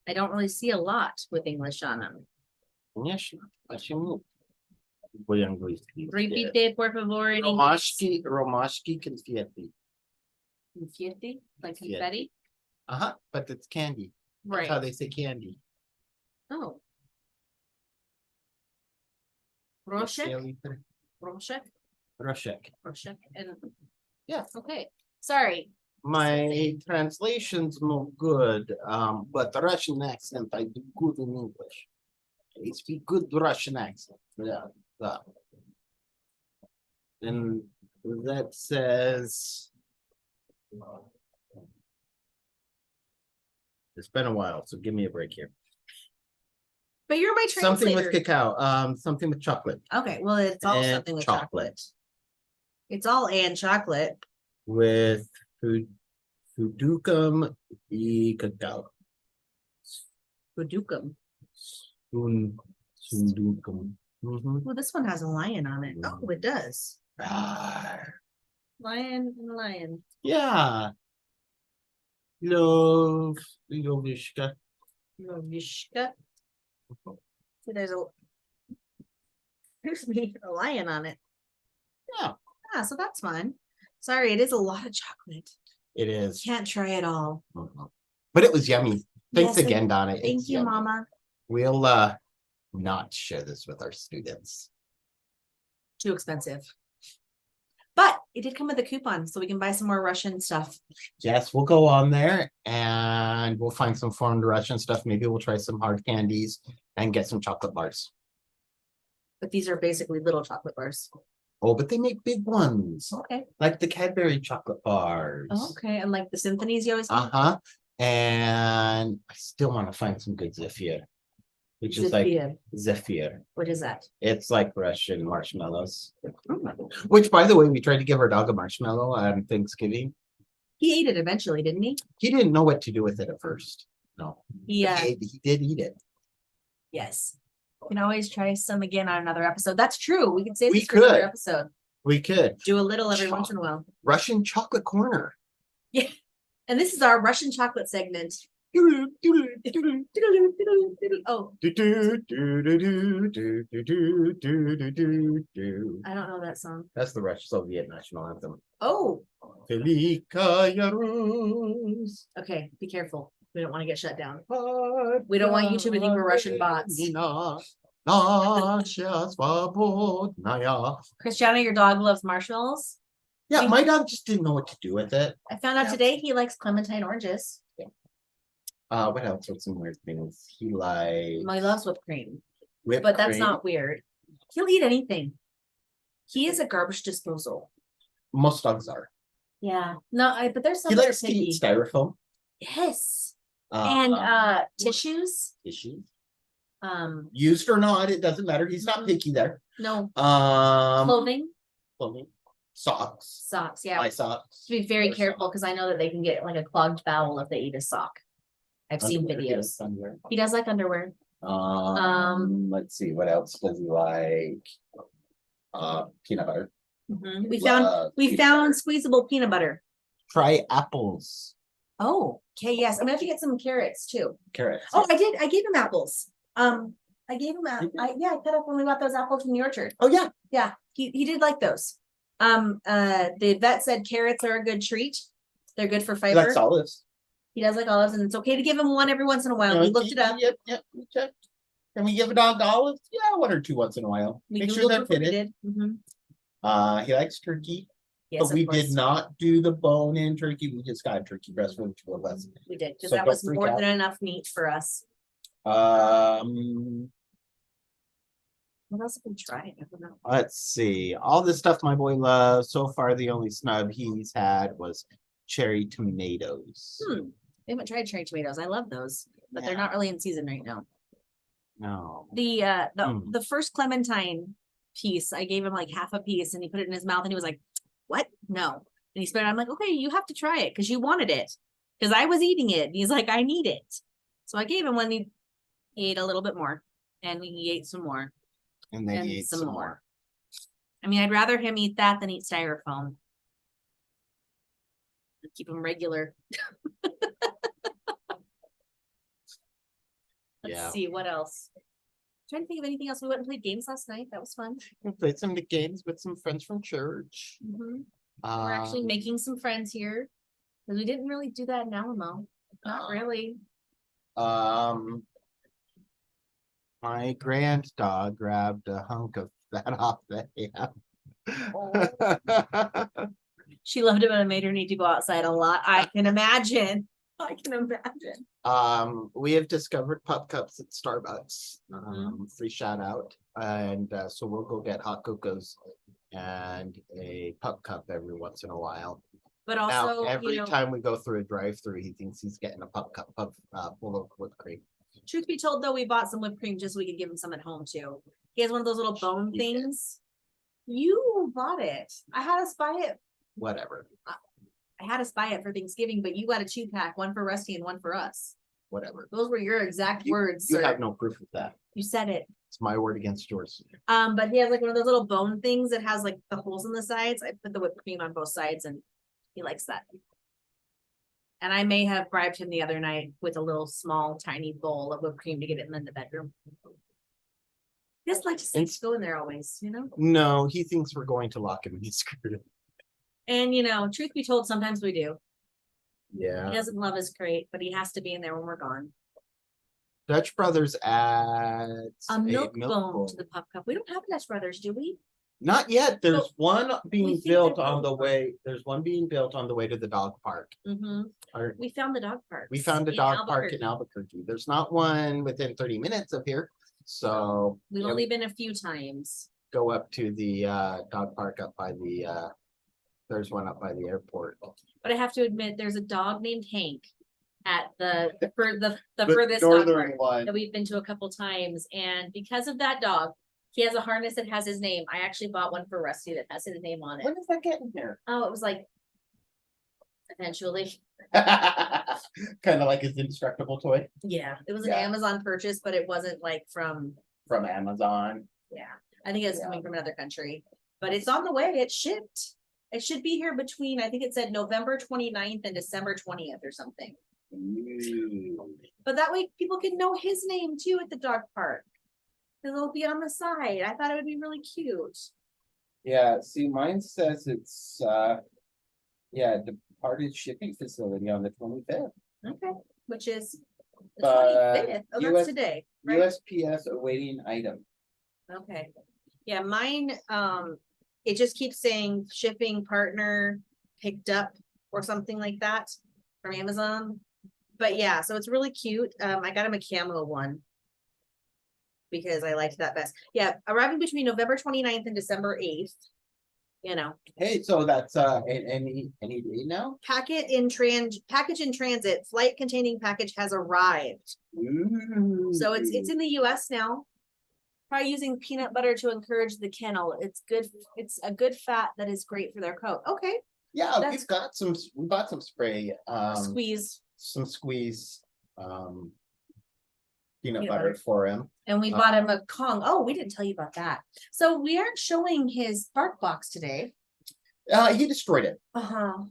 A: I don't really see a lot with English on them.
B: Конечно. Почему? По-английски.
A: Repite, por favor, in
B: Ромашки, ромашки, конфеты.
A: Confetti? Like confetti?
B: Uh-huh, but it's candy. That's
A: Right.
B: how they say candy.
A: Oh. Roshek? Roshek?
B: Roshek.
A: Roshek. And
B: Yeah.
A: okay. Sorry.
B: My translation's no good, but the Russian accent, I do good in English. I speak good Russian accent. Yeah. And that says. It's been a while, so give me a break here.
A: But you're my
B: Something with
A: translator.
B: cacao, something with chocolate.
A: Okay, well, it's all
B: And
A: something with chocolate. It's all and chocolate.
B: With Fudukum e cacao.
A: Budukum.
B: Sundukum.
A: Well, this one has a lion on it. Oh, it does.
B: Rawr.
A: Lion and lion.
B: Yeah. Lovishka.
A: Vishka. So there's a lion on it.
B: Yeah.
A: Ah, so that's fun. Sorry, it is a lot of chocolate.
B: It is.
A: Can't try it all.
B: But it was yummy. Thanks
A: Yes,
B: again, Donna.
A: Thank
B: It's
A: you,
B: yummy.
A: Mama.
B: We'll not share this with our students.
A: Too expensive. But it did come with a coupon, so we can buy some more Russian stuff.
B: Yes, we'll go on there and we'll find some foreign Russian stuff. Maybe we'll try some hard candies and get some chocolate bars.
A: But these are basically little chocolate bars.
B: Oh, but they make big ones,
A: Okay.
B: like the Cadbury chocolate bars.
A: Okay. And like the symphonies you always have.
B: Uh-huh. And I still want to find some good Zephyr, which is like Zephyr.
A: What is that?
B: It's like Russian marshmallows. Which, by the way, we tried to give our dog a marshmallow on Thanksgiving.
A: He ate it eventually, didn't he?
B: He didn't know what to do with it at first. No.
A: Yeah.
B: He did eat it.
A: Yes. We can always try some again on another episode. That's true. We can save
B: We
A: this for another
B: could.
A: episode.
B: We could.
A: Do a little every once in a while.
B: Russian chocolate corner.
A: Yeah. And this is our Russian chocolate segment. Oh, I don't know that song.
B: That's the Russian Soviet national anthem.
A: Oh,
B: Velikaya Rus.
A: okay. Be careful. We don't want to get shut down. We don't want YouTube to think we're Russian bots.
B: Nasha svobodnaya.
A: Christiana, your dog loves marshmallows.
B: Yeah, my dog just didn't know what to do with it.
A: I found out today he likes clementine oranges.
B: What else? What's some weird things? He likes
A: He loves whipped cream,
B: whipped
A: but that's
B: cream.
A: not weird. He'll eat anything. He is a garbage disposal.
B: Most dogs are.
A: Yeah. No, but there's some
B: He
A: that are
B: likes to
A: picky.
B: eat styrofoam.
A: Yes. And tissues.
B: Tissues.
A: Um,
B: Used or not, it doesn't matter. He's not picky there.
A: no.
B: Clothing. Socks.
A: Yeah.
B: My socks.
A: To be very
B: Or
A: careful because I know that they can get like a clogged bowel if they eat a sock. I've seen videos.
B: Underwear.
A: He does like underwear.
B: Let's see, what else does he like? Peanut butter.
A: Mhm. We found squeezable peanut butter.
B: Try apples.
A: Oh, okay, yes. I'm gonna have to get some carrots too.
B: Carrots.
A: Oh, I did. I gave him apples. I gave him I cut up when we got those apples from the orchard.
B: Oh yeah.
A: Yeah, he did like those. The vet said carrots are a good treat. They're good for
B: He
A: fiber.
B: likes olives.
A: He does like olives, and it's okay to give him one every once in a while. We looked it up.
B: Yep, we checked. Can we give a dog olives? Yeah, one or two once in a while.
A: We
B: Make sure
A: Googled
B: they're
A: before we
B: fitted.
A: did. Mhm.
B: He likes turkey.
A: Yes,
B: But we
A: of course.
B: did not do the bone-in turkey. We just got turkey breast for the two of us.
A: We did, because
B: So
A: that
B: don't
A: was
B: freak
A: more
B: out.
A: than enough meat for us. What else have we tried? I don't know.
B: Let's see. All the stuff my boy loves. So far, the only snub he's had was cherry tomatoes.
A: We haven't tried cherry tomatoes. I love those, but they're
B: Yeah.
A: not really in season right now.
B: No.
A: The first clementine piece, I gave him like half a piece, and he put it in his mouth, and he was like, "What? No." And he spit it. I'm like, "Okay, you have to try it because you wanted it." Because I was eating it. And he's like, "I need it." So I gave him one. He ate a little bit more, and he ate some more.
B: And then
A: And
B: he ate
A: some
B: some
A: more.
B: more.
A: I mean, I'd rather him eat that than eat styrofoam. Keep him regular. Let's see what else. Trying to think of anything else. We went and played games last night. That was fun.
B: We played some games with some friends from church.
A: We're actually making some friends here because we didn't really do that in Alamo. Not really.
B: My grand dog grabbed a hunk of fat off the ham.
A: She loved it, but it made her need to go outside a lot. I can imagine. I can imagine.
B: We have discovered pup cups at Starbucks.
A: Mhm.
B: Free shout out. And so we'll go get hot cocos and a pup cup every once in a while.
A: But
B: Now,
A: also,
B: every
A: you know,
B: time we go through a drive-through, he thinks he's getting a pup cup full of whipped cream.
A: truth be told, though, we bought some whipped cream just so we could give him some at home too. He has one of those little bone
B: You did.
A: things. You bought it. I had us buy it.
B: Whatever.
A: I had us buy it for Thanksgiving, but you got a 2-pack, one for Rusty and one for us.
B: Whatever.
A: Those were your exact words.
B: You
A: sir.
B: have no proof of that.
A: You said it.
B: It's my word against yours.
A: But he has like one of those little bone things that has like the holes in the sides. I put the whipped cream on both sides and he likes that. And I may have bribed him the other night with a little small tiny bowl of whipped cream to get it in the bedroom. Just like to see
B: It's-
A: go in there always, you know?
B: No, he thinks we're going to lock him in his screwed.
A: And you know, truth be told, sometimes we do. He
B: Yeah.
A: doesn't love his crate, but he has to be in there when we're gone.
B: Dutch Brothers adds
A: A milk bone to the pup cup. We don't have Dutch Brothers, do we?
B: Not yet. There's
A: So,
B: one being
A: think
B: built
A: they're
B: on the
A: both-
B: way. There's one being built on the way to the dog park. Or-
A: We found the dog park.
B: We found a dog park in Albuquerque. There's not one within 30 minutes of here. So
A: We've
B: yeah,
A: only been a few times.
B: go up to the dog park up by the there's one up by the airport.
A: But I have to admit, there's a dog named Hank at the furthest dog
B: northern
A: park
B: one.
A: that we've been to a couple times. And because of that dog, he has a harness that has his name. I actually bought one for Rusty that has his name on it.
B: When is that getting here?
A: Oh, it was like eventually.
B: Kind of like his indestructible toy
A: Yeah, it was an
B: Yeah.
A: Amazon purchase, but it wasn't like from,
B: from Amazon.
A: yeah, I think it was
B: Yeah.
A: coming from another country, but it's on the way. It shipped. It should be here between, I think it said November 29th and December 20th or something.
B: Ooh.
A: But that way people can know his name too at the dog park. Cause it'll be on the side. I thought it would be really cute.
B: Yeah, see, mine says it's departed shipping facility on the 25th.
A: Okay, which is the
B: But
A: 25th. Oh,
B: US
A: that's today, right?
B: USPS awaiting item.
A: Okay. Yeah, mine, it just keeps saying shipping partner picked up or something like that from Amazon. But yeah, so it's really cute. I got him a camo one because I liked that best. Yeah, arriving between November 29th and December 8th. You know,
B: Hey, so that's any day now?
A: package in transit, flight containing package has arrived.
B: Ooh.
A: So it's in the US now. Probably using peanut butter to encourage the kennel. It's good. It's a good fat that is great for their coat. Okay,
B: Yeah,
A: that's-
B: we bought some spray,
A: squeeze.
B: some squeeze, peanut
A: Peanut
B: butter
A: butter.
B: for him.
A: And we bought him a Kong. Oh, we didn't tell you about that. So we aren't showing his bark box today.
B: He destroyed it,
A: Uh-huh.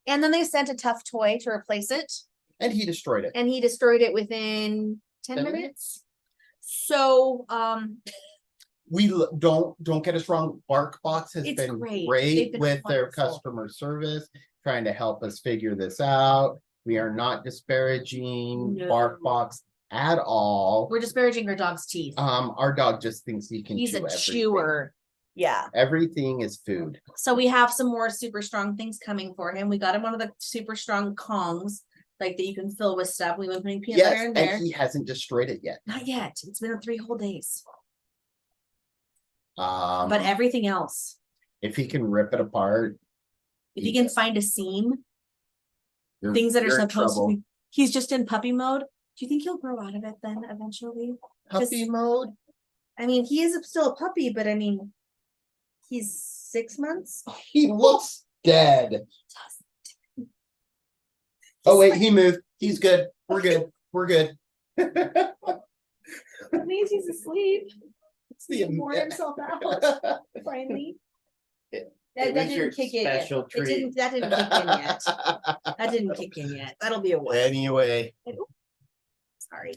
A: And then they sent a tough toy to replace it.
B: and he destroyed it.
A: And he destroyed it within 10
B: 10
A: minutes. So
B: Don't get us wrong, BarkBox has
A: It's
B: been
A: great. They've
B: great
A: been
B: with their
A: wonderful.
B: customer service, trying to help us figure this out. We are not disparaging
A: No.
B: BarkBox at all.
A: we're disparaging our dog's teeth.
B: Our dog just thinks he can
A: He's
B: chew
A: a
B: everything.
A: chewer. Yeah.
B: Everything is food.
A: So we have some more super strong things coming for him. We got him one of the super strong Kongs, like that you can fill with stuff. We've been putting peanut butter
B: Yes,
A: in there.
B: and he hasn't destroyed it yet.
A: Not yet. It's been 3 whole days.
B: But
A: But everything else,
B: if he can rip it apart,
A: if you can find a seam,
B: you're-
A: things that are
B: you're in
A: supposed to
B: trouble.
A: be, he's just in puppy mode. Do you think he'll grow out of it then eventually?
B: Puppy mode.
A: I mean, he is still a puppy, but I mean, he's 6 months.
B: He looks dead. Oh wait, he moved. He's good. We're good. We're good.
A: That means he's asleep.
B: It's the
A: He wore himself out finally.
B: It
A: That
B: was your
A: didn't kick in yet.
B: special
A: It
B: treat.
A: didn't. That didn't kick in yet. That didn't kick in yet. That'll be a while.
B: Anyway,
A: Sorry.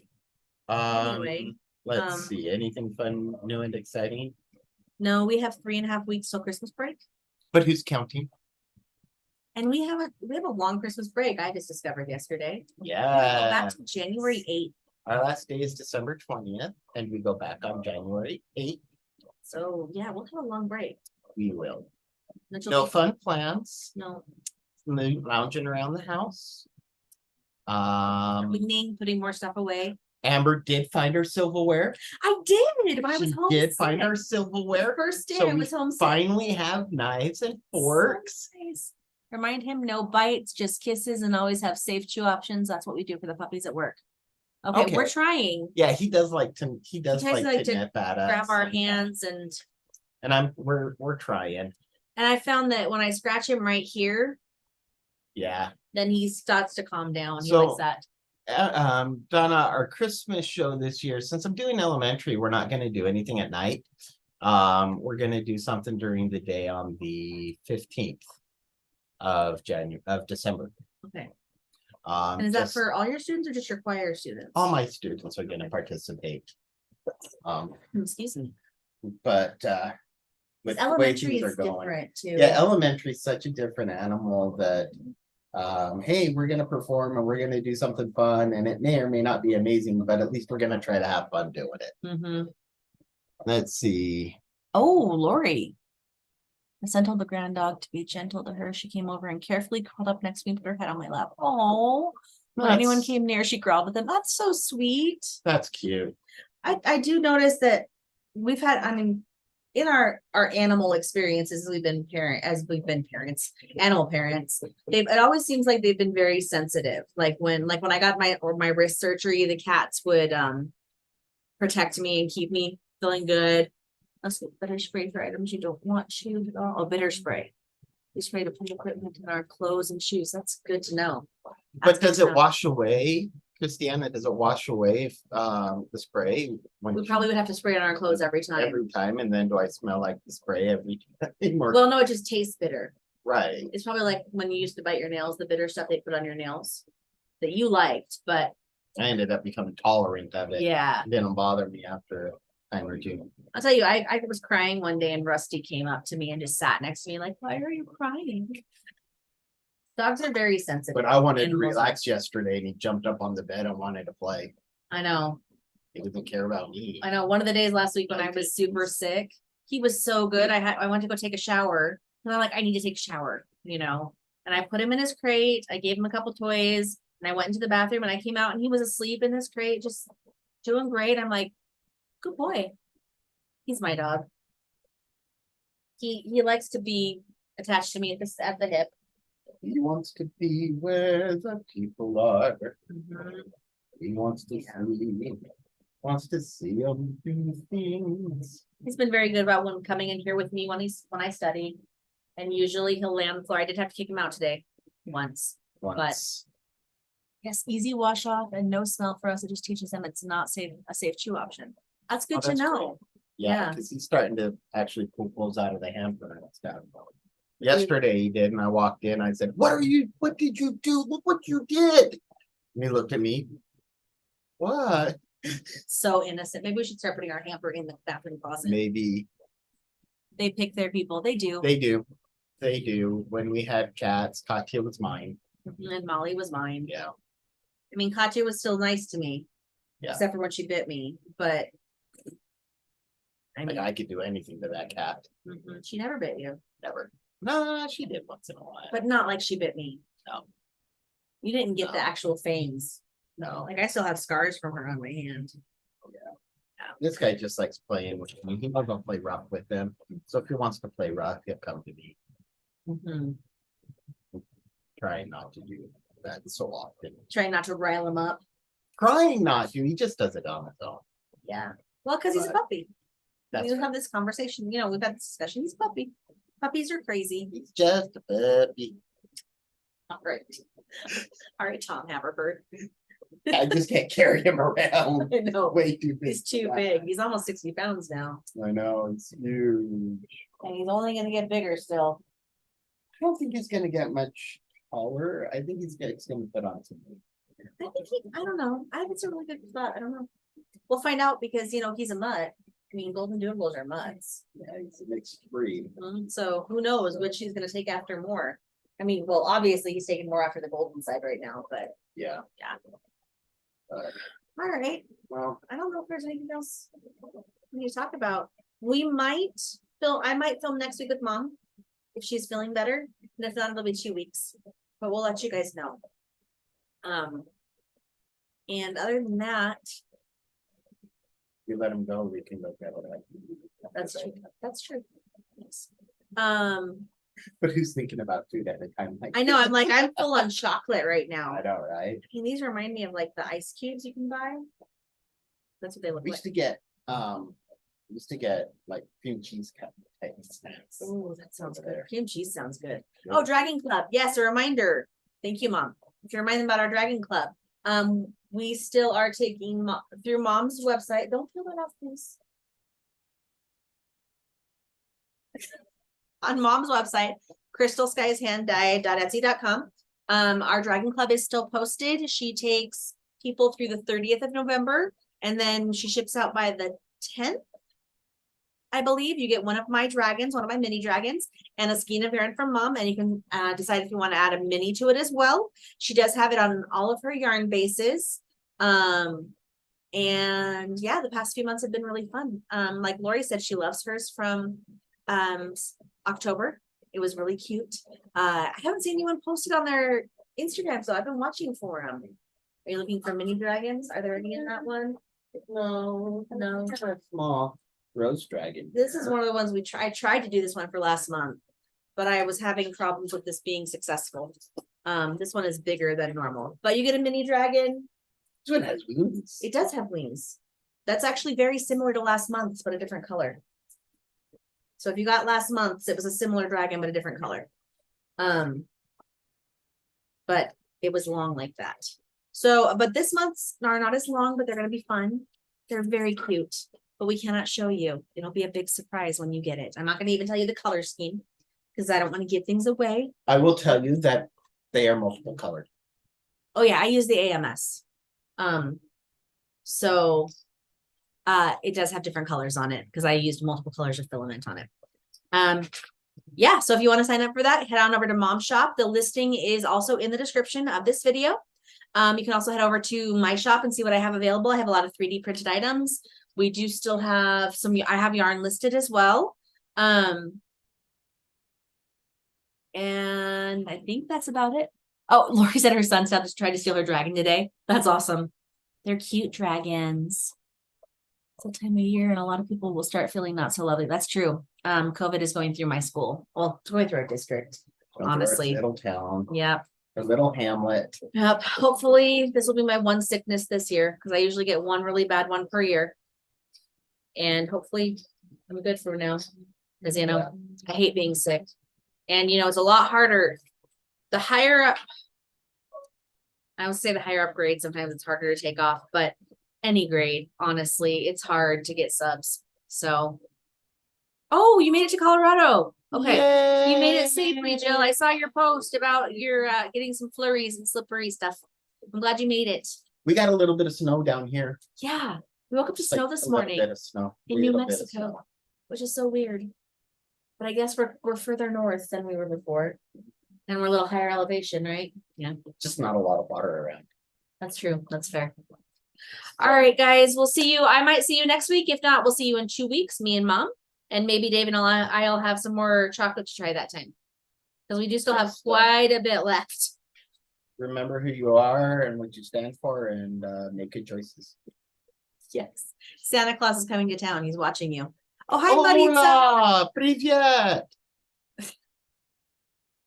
B: um,
A: Anyway,
B: let's see. Anything fun, new, and exciting?
A: No, we have 3.5 weeks till Christmas break,
B: But who's counting?
A: and we have a long Christmas break. I just discovered yesterday.
B: Yeah.
A: Back to January 8th.
B: Our last day is December 20th, and we go back on January 8th.
A: So yeah, we'll have a long break.
B: We will.
A: Which will
B: No
A: be-
B: fun plans.
A: No
B: Lounging around the house.
A: cleaning, putting more stuff away.
B: Amber did find her silverware.
A: I did when I was
B: She
A: home.
B: did find
A: sick.
B: her silverware.
A: First day
B: So
A: I
B: we
A: was home. sick.
B: finally have knives and forks.
A: So nice. Remind him no bites, just kisses, and always have safe chew options. That's what we do for the puppies at work. Okay, we're
B: Okay.
A: trying.
B: Yeah, he does like to. He does
A: tries
B: like,
A: to,
B: to nip at us.
A: Grab our hands, and
B: We're trying.
A: I found that when I scratch him right here,
B: Yeah.
A: then he starts to calm down. He
B: So-
A: likes that.
B: Donna, our Christmas show this year, since I'm doing elementary, we're not going to do anything at night. We're going to do something during the day on the 15th of December.
A: Okay.
B: And
A: And is that for all your students or just your choir students?
B: all my students are going to participate.
A: Excuse me.
B: But with the way
A: Elementary
B: things
A: is
B: are going.
A: different too.
B: Yeah, elementary is such a different animal that hey, we're gonna perform and we're gonna do something fun, and it may or may not be amazing, but at least we're gonna try to have fun doing it.
A: Mm-hmm.
B: Let's see.
A: Oh, Lori. My son told the grand dog to be gentle to her. She came over and carefully curled up next to me and put her head on my lap. Oh, when anyone
B: That's-
A: came near, she growled at them. That's so sweet.
B: That's cute.
A: I do notice that we've had, I mean, in our animal experiences, we've been parents, animal parents. It always seems like they've been very sensitive. Like when I got my wrist surgery, the cats would protect me and keep me feeling good. Also, bitter spray for items you don't want to. Oh, bitter spray. We spray to put equipment in our clothes and shoes. That's good to know.
B: But does it wash away, Christiana? Does it wash away if the spray?
A: We probably would have to spray it on our clothes every time.
B: Every time, and then do I smell like the spray every time?
A: Well, no, it just tastes bitter.
B: Right.
A: It's probably like when you used to bite your nails, the bitter stuff they put on your nails that you liked, but
B: I ended up becoming tolerant of it.
A: yeah.
B: It didn't bother me after a time or two.
A: I'll tell you, I was crying one day and Rusty came up to me and just sat next to me like, why are you crying? Dogs are very sensitive.
B: But I wanted to relax yesterday and he jumped up on the bed and wanted to play.
A: I know.
B: He doesn't care about me.
A: I know. One of the days last week when I was super sick, he was so good. I went to go take a shower and I'm like, I need to take a shower, you know, and I put him in his crate. I gave him a couple toys and I went into the bathroom and I came out and he was asleep in his crate, just doing great. I'm like, good boy. He's my dog. He likes to be attached to me at the hip.
B: He wants to be where the people are.
A: Mhm.
B: He wants to see them do things.
A: He's been very good about coming in here with me when I study. And usually he'll lay on the floor. I did have to kick him out today once. Yes, easy wash off and no smell for us. It just teaches them it's not a safe chew option. That's good to know.
B: Yeah, because he's starting to actually pull clothes out of the hamper and stuff. Yesterday he did, and I walked in. I said, what did you do? Look what you did. And he looked at me. What?
A: So innocent. Maybe we should start putting our hamper in the bathroom closet.
B: Maybe.
A: They pick their people. They do.
B: They do. They do. When we had cats, Katya was mine.
A: And Molly was mine.
B: Yeah.
A: I mean, Katya was still nice to me.
B: Yeah.
A: Except for when she bit me. But I mean,
B: I could do anything to that cat.
A: She never bit you.
B: Never. No, she did once in a while.
A: But not like she bit me.
B: No.
A: You didn't get the actual fangs.
B: No.
A: Like I still have scars from her on my hand.
B: This guy just likes playing with me. He doesn't play rough with them. So if he wants to play rough, he'll come to me. Trying not to do that so often.
A: Trying not to rile him up.
B: Trying not to. He just does it on his own.
A: Yeah. Well, because he's a puppy.
B: That's
A: We have this conversation. You know, we've had this discussion. He's a puppy. Puppies are crazy.
B: He's just a puppy.
A: All right. All right, Tom Haverford.
B: I just can't carry him around.
A: I know.
B: Way too big.
A: He's too big. He's almost 60 pounds now.
B: I know, it's huge.
A: And he's only going to get bigger still.
B: I don't think he's gonna get much taller. I think he's gonna fit on some weight.
A: I don't know. I think it's a really good thought. I don't know. We'll find out because, you know, he's a mutt. I mean, golden doodles are mutts.
B: Yeah, he's a mixed breed.
A: So who knows which he's going to take after more. I mean, well, obviously he's taking more after the golden side right now, but
B: yeah.
A: All right.
B: Well,
A: I don't know if there's anything else we need to talk about. I might film next week with Mom if she's feeling better. And if not, it'll be 2 weeks. But we'll let you guys know. And other than that,
B: you let him go, we can look at it.
A: that's true. That's true. Yes.
B: But who's thinking about food at a time like
A: I know, I'm full on chocolate right now.
B: I know, right?
A: I mean, these remind me of like the ice cubes you can buy. That's what they look
B: We
A: like.
B: used to get like cream cheese type snacks.
A: Oh, that sounds good.
B: There.
A: Cream cheese sounds good.
B: Yeah.
A: Oh, Dragon Club. Yes, a reminder. Thank you, Mom. If you remind them about our Dragon Club. We still are taking through Mom's website. Don't peel that off, please. On Mom's website, crystalskieshanddyed.etsy.com. Our Dragon Club is still posted. She takes people through the 30th of November, and then she ships out by the 10th. I believe you get one of my dragons, one of my mini dragons, and a skein of yarn from Mom, and you can decide if you want to add a mini to it as well. She does have it on all of her yarn bases. And yeah, the past few months have been really fun. Like Lori said, she loves hers from October. It was really cute. I haven't seen anyone post it on their Instagram, so I've been watching for them. Are you looking for mini dragons? Are there any in that one? No.
B: It's a small rose dragon.
A: This is one of the ones I tried to do this one for last month, but I was having problems with this being successful. This one is bigger than normal, but you get a mini dragon.
B: This one has wings.
A: It does have wings. That's actually very similar to last month's, but a different color. So if you got last month's, it was a similar dragon, but a different color. But it was long like that. So, but this month's are not as long, but they're going to be fun. They're very cute, but we cannot show you. It'll be a big surprise when you get it. I'm not going to even tell you the color scheme because I don't want to give things away.
B: I will tell you that they are multiple colored.
A: Oh yeah, I use the AMS. So it does have different colors on it because I used multiple colors of filament on it. Yeah, so if you want to sign up for that, head on over to Mom Shop. The listing is also in the description of this video. You can also head over to my shop and see what I have available. I have a lot of 3D printed items. We do still have some, I have yarn listed as well. And I think that's about it. Oh, Lori said her son tried to steal her dragon today. That's awesome. They're cute dragons. It's a time of year and a lot of people will start feeling not so lovely. That's true. COVID is going through my school. Well, it's going through our district, honestly.
B: Little town.
A: Yep.
B: A little hamlet.
A: Yep. Hopefully this will be my one sickness this year because I usually get one really bad one per year. And hopefully I'm good for now. Because I hate being sick. And it's a lot harder. The higher up, I would say the higher up grade, sometimes it's harder to take off, but any grade, honestly, it's hard to get subs. So, oh, you made it to Colorado. Okay.
B: Yay!
A: You made it safely, Jill. I saw your post about your getting some flurries and slippery stuff. I'm glad you made it.
B: We got a little bit of snow down here.
A: Yeah. We woke up to snow this morning
B: bit of snow.
A: in New Mexico, which is so weird. But I guess we're further north than we were before. And we're a little higher elevation, right? Yeah.
B: Just not a lot of water around.
A: That's true. That's fair. All right, guys. We'll see you. I might see you next week. If not, we'll see you in 2 weeks, me and Mom. And maybe Dave and I'll have some more chocolate to try that time. Because we do still have quite a bit left.
B: Remember who you are and what you stand for and make good choices.
A: Yes. Santa Claus is coming to town. He's watching you. Oh, hi,
B: Hola! Привет!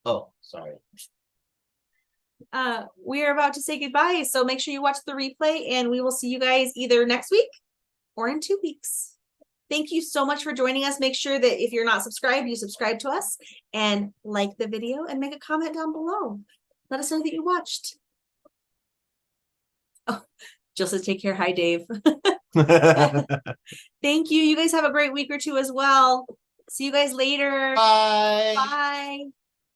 B: Oh, sorry.
A: We are about to say goodbye. So make sure you watch the replay and we will see you guys either next week or in 2 weeks. Thank you so much for joining us. Make sure that if you're not subscribed, you subscribe to us and like the video and make a comment down below. Let us know that you watched. Oh, Jill says, take care. Hi, Dave. Thank you. You guys have a great week or two as well. See you guys later.
B: Bye.
A: Bye.